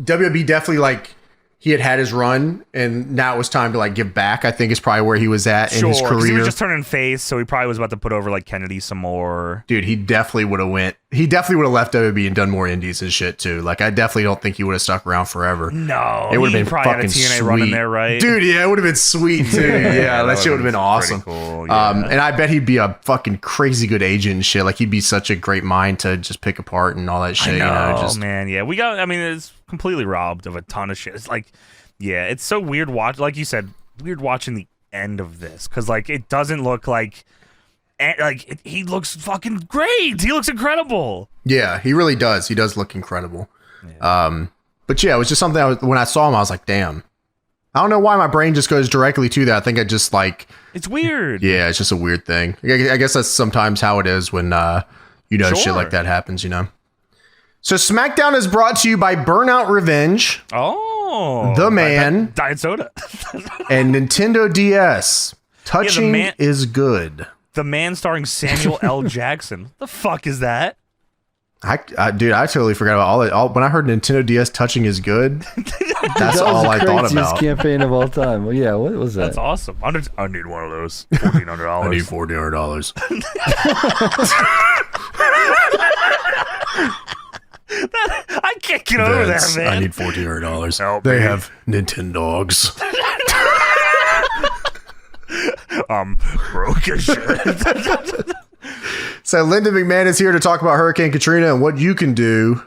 WWE definitely like. He had his run, and now it was time to like give back. I think is probably where he was at in his career. He was just turning face, so he probably was about to put over like Kennedy some more. Dude, he definitely would have left WWE and done more indies and shit too. Like, I definitely don't think he would have stuck around forever. No, it would have been probably fucking had a TNA sweet. Run in there, right? Dude, yeah, it would have been sweet too. Yeah, that shit would have been awesome. Cool, yeah. And I bet he'd be a fucking crazy good agent and shit. Like, he'd be such a great mind to just pick apart and all that shit. Man, yeah, it's completely robbed of a ton of shit. It's like. Yeah, it's so weird like you said, weird watching the end of this because like it doesn't look like he looks fucking great. He looks incredible. Yeah, he really does. He does look incredible. Yeah. But yeah, it was just something when I saw him, I was like, damn. I don't know why my brain just goes directly to that. I think I just like it's weird. Yeah, it's just a weird thing. I guess that's sometimes how it is when shit like that happens. So SmackDown is brought to you by Burnout Revenge. The Man, Diet Soda, and Nintendo DS. Touching is good. The Man starring Samuel L. Jackson. What the fuck is that? I totally forgot about all when I heard Nintendo DS touching is good. That's all I thought about. Campaign of all time. Well, yeah, what was that? That's awesome. I need one of those. $1,400. I need $1,400. I can't get over that, man. I need $1,400. Help they me. have Nintendogs. I'm broke as shit. So Linda McMahon is here to talk about Hurricane Katrina and what you can do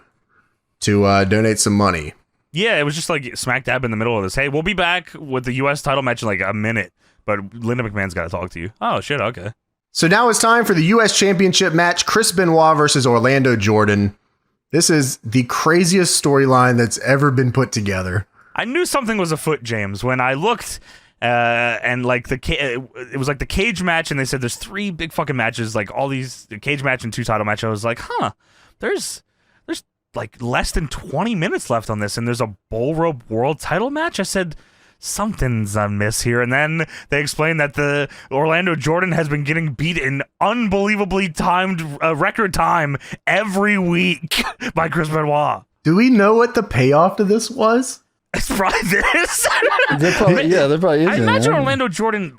to donate some money. Yeah, it was just like smack dab in the middle of this. Hey, we'll be back with the U.S. title match in like a minute, but Linda McMahon's got to talk to you. Oh, shit, okay. So now it's time for the U.S. Championship match, Chris Benoit versus Orlando Jordan. This is the craziest storyline that's ever been put together. I knew something was afoot, James, when I looked and like it was like the cage match, and they said there's 3 big fucking matches, like all these the cage match and 2 title match. I was like, there's like less than 20 minutes left on this, and there's a bull rope world title match. I said something's amiss here, and then they explained that the Orlando Jordan has been getting beat in unbelievably timed record time every week by Chris Benoit. Do we know what the payoff to this was? It's probably this. There probably is. I imagine Orlando Jordan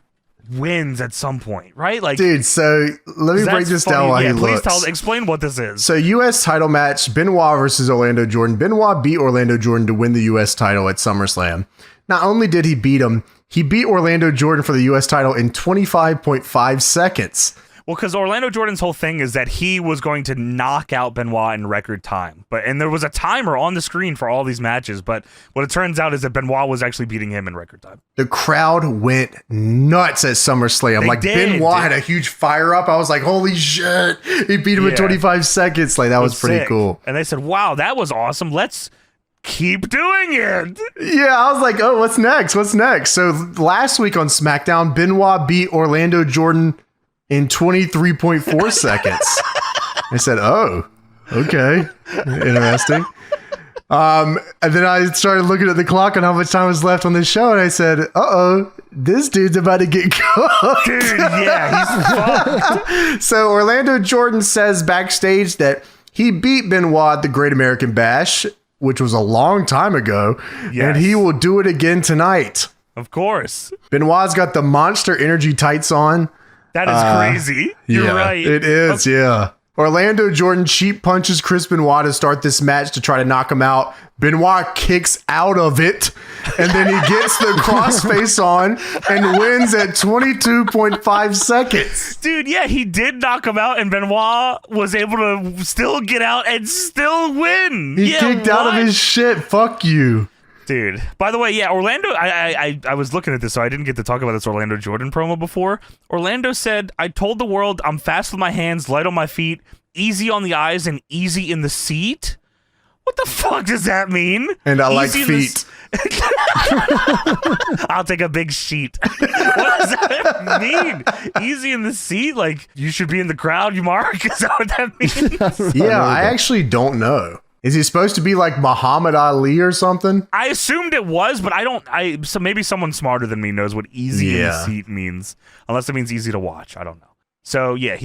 wins at some point, right? Like, dude, so let me break this down while he looks. Explain what this is. So U.S. title match, Benoit versus Orlando Jordan. Benoit beat Orlando Jordan to win the U.S. title at SummerSlam. Not only did he beat him, he beat Orlando Jordan for the U.S. title in 25.5 seconds. Well, because Orlando Jordan's whole thing is that he was going to knock out Benoit in record time. And there was a timer on the screen for all these matches, but what it turns out is that Benoit was actually beating him in record time. The crowd went nuts at SummerSlam. Benoit had a huge fire up. I was like, holy shit. He beat him in 25 seconds. Like, that was pretty sick. Cool. And they said, wow, that was awesome. Let's keep doing it. Yeah, I was like, oh, what's next? What's next? So last week on SmackDown, Benoit beat Orlando Jordan in 23.4 seconds. I said, oh, okay. Interesting. And then I started looking at the clock on how much time was left on the show, and I said, uh-oh, this dude's about to get cooked. Dude, yeah, he's fucked. So Orlando Jordan says backstage that he beat Benoit at the Great American Bash, which was a long time ago, and he will do it again tonight. Of course. Benoit's got the Monster Energy tights on. That is crazy. You're right. It is, yeah. Orlando Jordan cheap punches Chris Benoit to start this match to try to knock him out. Benoit kicks out of it, and then he gets the crossface on and wins at 22.5 seconds. Dude, yeah, he did knock him out, and Benoit was able to still get out and still win. He kicked out of his shit. Fuck you. Dude, by the way, yeah, Orlando, I was looking at this, so I didn't get to talk about this Orlando Jordan promo before. Orlando said, I told the world I'm fast with my hands, light on my feet, easy on the eyes, and easy in the seat. What the fuck does that mean? And I like feet. I'll take a big sheet. What does that mean? Easy in the seat? Like, you should be in the crowd, you mark? Is that what that means? Yeah, I actually don't know. Is he supposed to be like Muhammad Ali or something? I assumed it was, but so maybe someone smarter than me knows what easy in the seat means. Unless it means easy to watch. I don't know. So, yeah,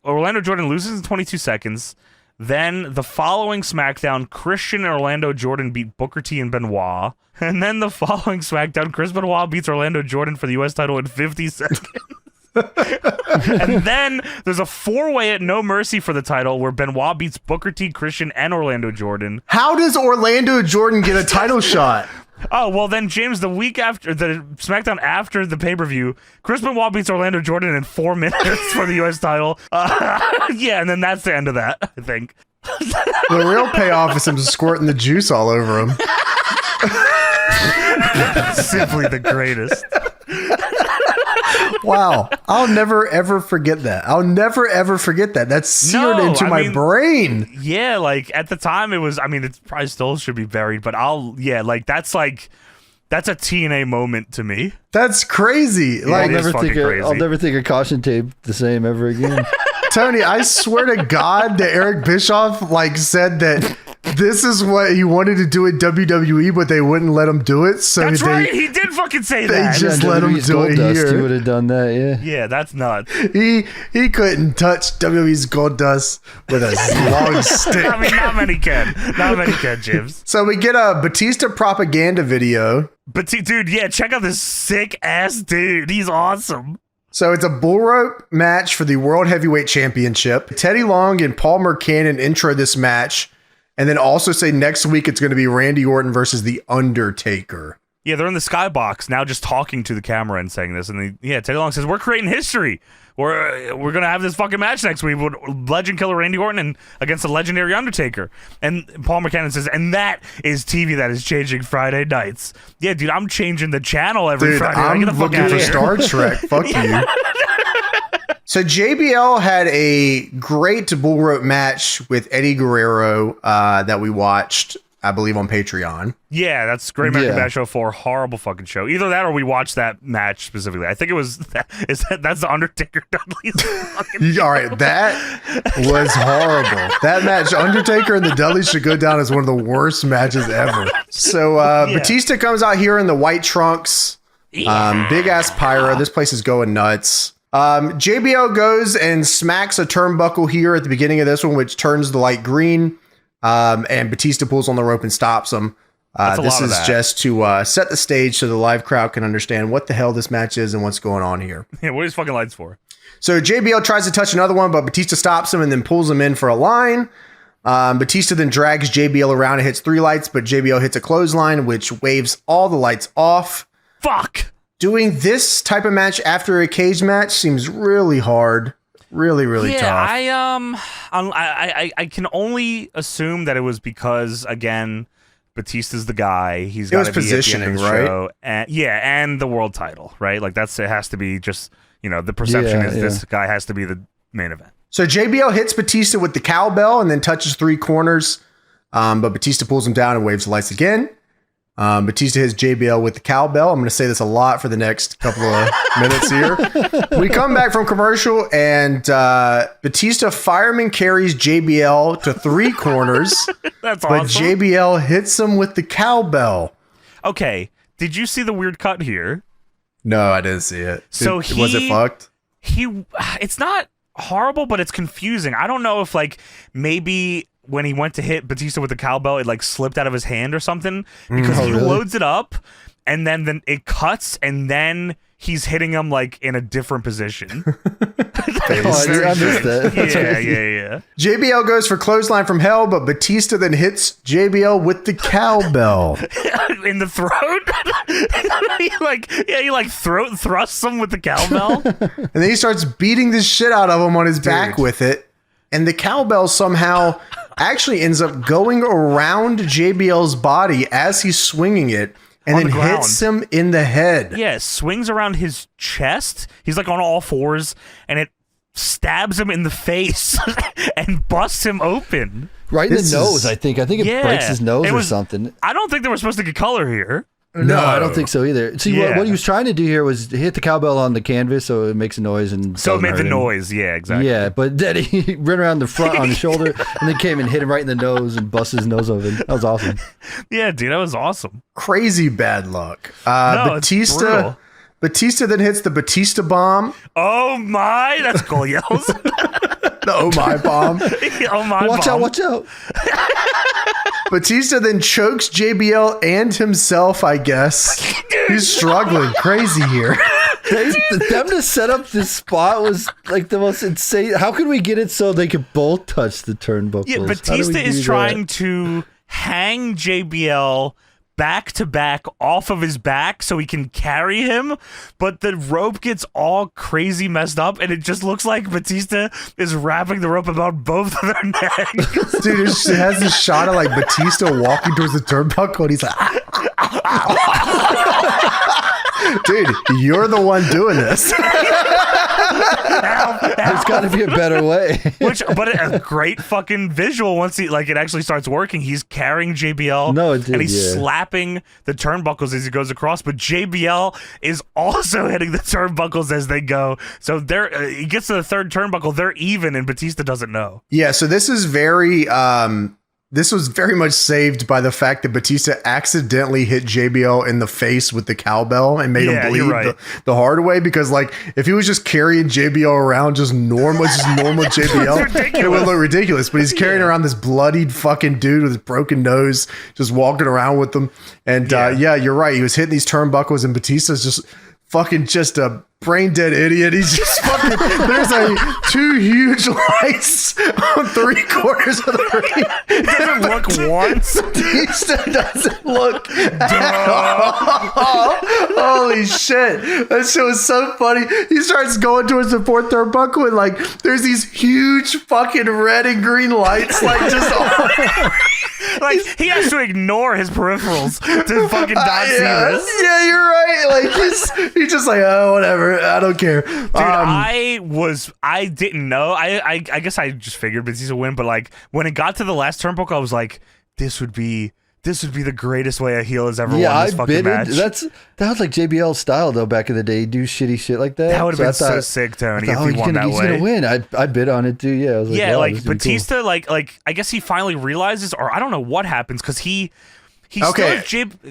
Orlando Jordan loses in 22 seconds. Then the following SmackDown, Christian and Orlando Jordan beat Booker T and Benoit. And then the following SmackDown, Chris Benoit beats Orlando Jordan for the U.S. title in 50 seconds. And then there's a 4-way at No Mercy for the title where Benoit beats Booker T, Christian, and Orlando Jordan. How does Orlando Jordan get a title shot? Oh, well then, James, the week after, the SmackDown after the pay-per-view, Chris Benoit beats Orlando Jordan in 4 minutes for the U.S. title. Yeah, and then that's the end of that, I think. The real payoff is him squirting the juice all over him. Simply the greatest. Wow. I'll never, ever forget that. I'll never, ever forget that. That's seared into my brain. Yeah, like, at the time, it was, it probably still should be buried, but that's a TNA moment to me. That's crazy. Yeah, like, I'll never think of caution tape the same ever again. Tony, I swear to God that Eric Bischoff said that this is what he wanted to do at WWE, but they wouldn't let him do it. So that's right. He did fucking say that. They just let him do it here. He would have done that. Yeah. Yeah, that's nuts. He couldn't touch WWE's Goldust with a long stick. Not many can. Not many can, James. So we get a Batista propaganda video. Dude, yeah, check out this sick ass dude. He's awesome. So it's a bull rope match for the World Heavyweight Championship. Teddy Long and Paul Mercannon intro this match, and then also say next week it's going to be Randy Orton versus The Undertaker. Yeah, they're in the skybox now just talking to the camera and saying this. And Teddy Long says, we're creating history. We're going to have this fucking match next week with legend killer Randy Orton against the legendary Undertaker. And Paul Mercannon says, and that is TV that is changing Friday nights. Yeah, dude, I'm changing the channel every Friday. I'm looking for Star Trek. Fuck you. So JBL had a great bull rope match with Eddie Guerrero that we watched, I believe, on Patreon. Yeah, that's Great American Bash 04. Horrible fucking show. Either that or we watched that match specifically. I think it was that's the Undertaker Dudley's fucking show. All right, that was horrible. That match, Undertaker and the Dudley, should go down as one of the worst matches ever. So Batista comes out here in the white trunks. Big ass pyro. This place is going nuts. JBL goes and smacks a turnbuckle here at the beginning of this one, which turns the light green. And Batista pulls on the rope and stops him. This is just to set the stage so the live crowd can understand what the hell this match is and what's going on here. Yeah, what are these fucking lights for? So JBL tries to touch another one, but Batista stops him and then pulls him in for a line. Batista then drags JBL around and hits 3 lights, but JBL hits a clothesline, which waves all the lights off. Fuck! doing this type of match after a cage match seems really hard. Really, really tough. I can only assume that it was because, again, Batista's the guy. He's got to be positioning, at the end of the show. And the world title, right? Like it has to be just, the perception is this guy has to be the main event. So JBL hits Batista with the cowbell and then touches 3 corners. But Batista pulls him down and waves the lights again. Batista hits JBL with the cowbell. I'm going to say this a lot for the next couple of minutes here. We come back from commercial and Batista fireman carries JBL to 3 corners. That's but awesome. JBL hits him with the cowbell. Okay. Did you see the weird cut here? No, I didn't see it. Was it fucked? It's not horrible, but it's confusing. I don't know if maybe when he went to hit Batista with the cowbell, it slipped out of his hand or something because he loads it up and then it cuts and then he's hitting him in a different position. I missed that. Yeah. JBL goes for clothesline from hell, but Batista then hits JBL with the cowbell. In the throat? he throat thrusts him with the cowbell. And then he starts beating the shit out of him on his back with it. And the cowbell somehow actually ends up going around JBL's body as he's swinging it and then hits him in the head. Yeah, it swings around his chest. He's on all fours and it stabs him in the face and busts him open. Right in the nose, I think. I think it breaks his nose or something. I don't think they were supposed to get color here. No, I don't think so either. See, what he was trying to do here was hit the cowbell on the canvas so it makes a noise. So it made the noise, yeah, exactly. Yeah, but then he ran around the front on the shoulder and then came and hit him right in the nose and busted his nose open. That was awesome. Yeah, dude, that was awesome. Crazy bad luck. It's brutal. Batista then hits the Batista bomb. Oh my, that's cool yells. The oh my bomb. Oh my watch bomb. Watch out. Batista then chokes JBL and himself, I guess. He's struggling crazy here. Them to set up this spot was the most insane. How can we get it so they could both touch the turnbuckles? Yeah, Batista is trying to hang JBL back to back off of his back so he can carry him, but the rope gets all crazy messed up and it just looks like Batista is wrapping the rope about both of their necks. Dude, it has this shot of Batista walking towards the turnbuckle and he's like dude, you're the one doing this. There's got to be a better way. But a great fucking visual once he it actually starts working. He's carrying JBL and he's slapping the turnbuckles as he goes across. But JBL is also hitting the turnbuckles as they go. So he gets to the third turnbuckle. They're even, and Batista doesn't know. Yeah. So this is very. This was very much saved by the fact that Batista accidentally hit JBL in the face with the cowbell and made him bleed the hard way. Because if he was just carrying JBL around just normal JBL, it would look ridiculous. But he's carrying around this bloodied fucking dude with his broken nose, just walking around with them. And you're right. He was hitting these turnbuckles, and Batista's just fucking just a brain dead idiot. He's just fucking. There's 2 huge lights on 3 quarters of the ring. He doesn't look once. Batista doesn't look at all. Holy shit. That shit was so funny. He starts going towards the 4th turnbuckle and there's these huge fucking red and green lights just all. He has to ignore his peripherals to fucking not see this. Yeah, you're right. He's just oh, whatever. I don't care. Dude, I didn't know. I guess I just figured Batista would win, but when it got to the last turnbuckle, I was like, this would be the greatest way a heel has ever won this fucking match. That was JBL's style though back in the day. Do shitty shit like that. That would have been so sick, Tony. If he won that way, he's gonna win. I bid on it too. Yeah, I was wow, Batista, cool. I guess he finally realizes, or I don't know what happens because he okay.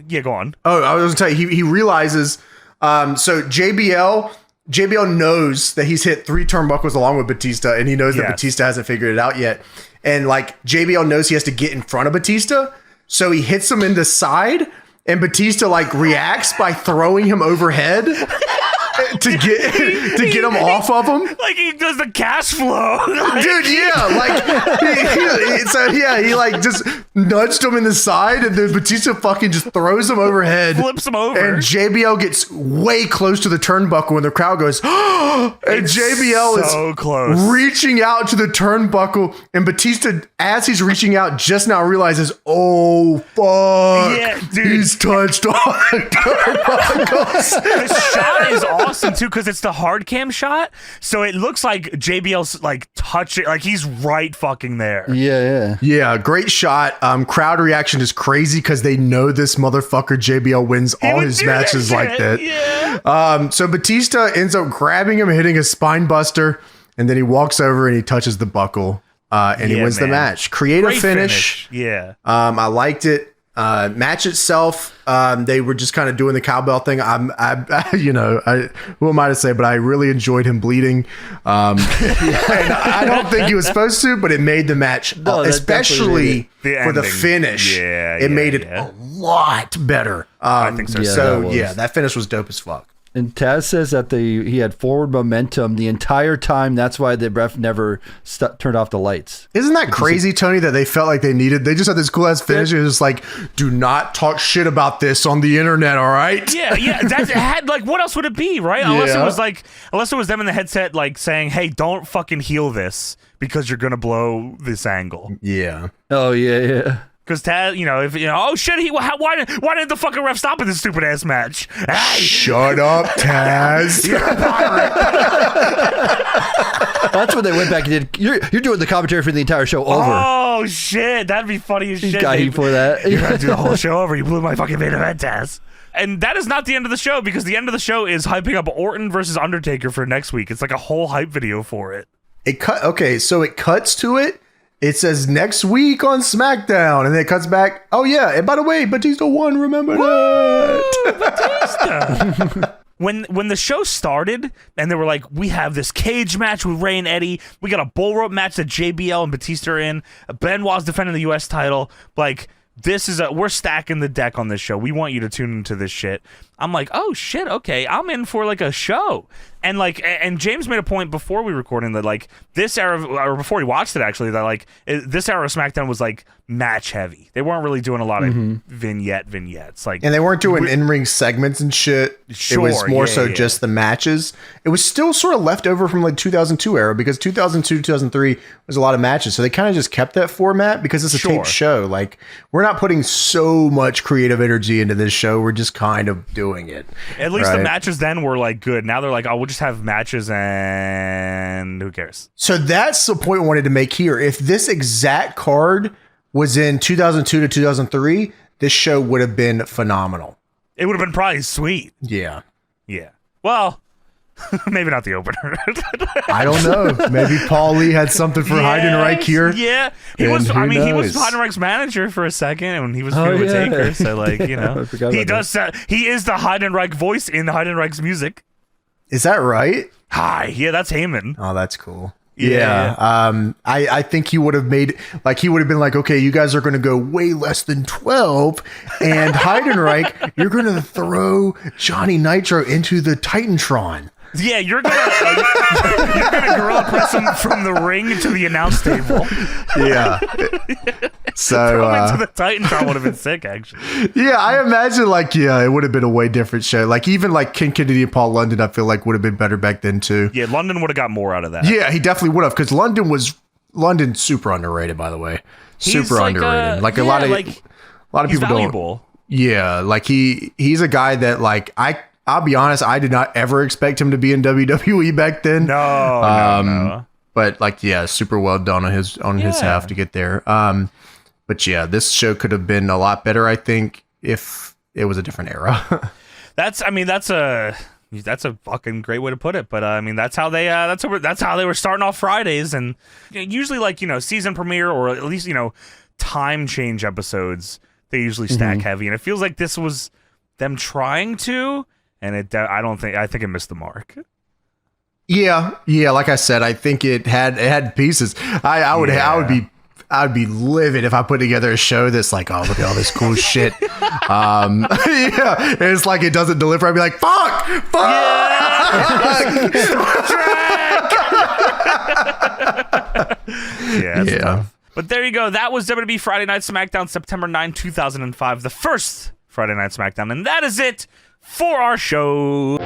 Yeah, go on. Oh, I was gonna tell you, he realizes. So JBL knows that he's hit 3 turnbuckles along with Batista, and he knows that Batista hasn't figured it out yet. And JBL knows he has to get in front of Batista, so he hits him in the side, and Batista reacts by throwing him overhead. to get him off of him. Like he does the cash flow. Dude, yeah. Like, he like just nudged him in the side, and then Batista fucking just throws him overhead. Flips him over. And JBL gets way close to the turnbuckle when the crowd goes, and JBL is so close, reaching out to the turnbuckle, and Batista, as he's reaching out, just now realizes, oh fuck, yeah, dude, he's touched on the turnbuckles. The shot is awesome too because it's the hard cam shot, so it looks like JBL's like touching, like he's right fucking there. Yeah, great shot. Crowd reaction is crazy because they know this motherfucker JBL wins all his matches like that. Yeah. So Batista ends up grabbing him, hitting a spine buster, and then he walks over and he touches the buckle, and he wins the match. Creative finish. Yeah. I liked it. Match itself, they were just kind of doing the cowbell thing. Who am I to say, but I really enjoyed him bleeding. And I don't think he was supposed to, but it made the match, especially for the finish. It made it a lot better. I think so. That finish was dope as fuck. And Taz says that he had forward momentum the entire time. That's why the ref never turned off the lights. Isn't that crazy, Tony, that they felt like they just had this cool ass finish. It was just like, do not talk shit about this on the internet, all right? Yeah. That had, like, what else would it be, right? Unless it was them in the headset, like, saying, hey, don't fucking heel this because you're going to blow this angle. Yeah. Oh, yeah. Because Taz, oh shit, why did the fucking ref stop in this stupid ass match? Hey. Shut up, Taz. You're a pirate. That's when they went back and did. You're doing the commentary for the entire show over. Oh shit, that'd be funny as shit. Got heat for that. You're gonna do the whole show over. You blew my fucking main event, Taz. And that is not the end of the show because the end of the show is hyping up Orton versus Undertaker for next week. It's like a whole hype video for it. So it cuts to it. It says next week on SmackDown, and then it cuts back. Oh yeah, and by the way, Batista won. Remember that? Batista. When the show started, and they were like, we have this cage match with Ray and Eddie. We got a bull rope match that JBL and Batista are in. Benoit's defending the U.S. title. Like, we're stacking the deck on this show. We want you to tune into this shit. I'm like, oh shit, okay, I'm in for like a show. And James made a point before we recorded that like this era, or before he watched it actually, that like this era of SmackDown was like match heavy. They weren't really doing a lot of vignettes, like, and they weren't doing in-ring segments and shit. It was more just the matches. It was still sort of left over from like 2002 era because 2002 2003 was a lot of matches, so they kind of just kept that format because it's a taped show. Like, we're not putting so much creative energy into this show. We're just kind of doing it. At least the matches then were like good. Now they're like, oh, we'll just have matches and who cares? So that's the point I wanted to make here. If this exact card was in 2002 to 2003, this show would have been phenomenal. It would have been probably sweet. Yeah. Well, maybe not the opener. I don't know. Maybe Paul Lee had something for Heidenreich here. Yeah, he was Heidenreich's manager for a second, and he was feuding with Taker. So, like, he is the Heidenreich voice in Heidenreich's music. Is that right? Hi, yeah, that's Heyman. Oh, that's cool. Yeah. I think he would have made, like, he would have been like, okay, you guys are going to go way less than 12, and Heidenreich, you're going to throw Johnny Nitro into the Titantron. Yeah, you're gonna gorilla press him from the ring to the announce table. Yeah. So into the Titantron would have been sick, actually. Yeah, I imagine it would have been a way different show. Like, even like Ken Kennedy and Paul London, I feel like would have been better back then too. Yeah, London would have got more out of that. Yeah, he definitely would have, because London's super underrated, by the way. Super underrated. A lot of people valuable. Don't. Yeah, like he's a guy that, like, I'll be honest, I did not ever expect him to be in WWE back then. No. But like, yeah, super well done on his half to get there. But yeah, this show could have been a lot better, I think, if it was a different era. That's a fucking great way to put it. But that's how they were starting off Fridays, and usually, like, season premiere, or at least time change episodes, they usually stack heavy, and it feels like this was them trying to. And I think it missed the mark. Yeah. Like I said, I think it had pieces. I would be livid if I put together a show that's like, oh, look at all this cool shit. Yeah, it's like it doesn't deliver. I'd be like, fuck. It's tough. But there you go. That was WWE Friday Night SmackDown, September 9, 2005, the first Friday Night SmackDown, and that is it for our show.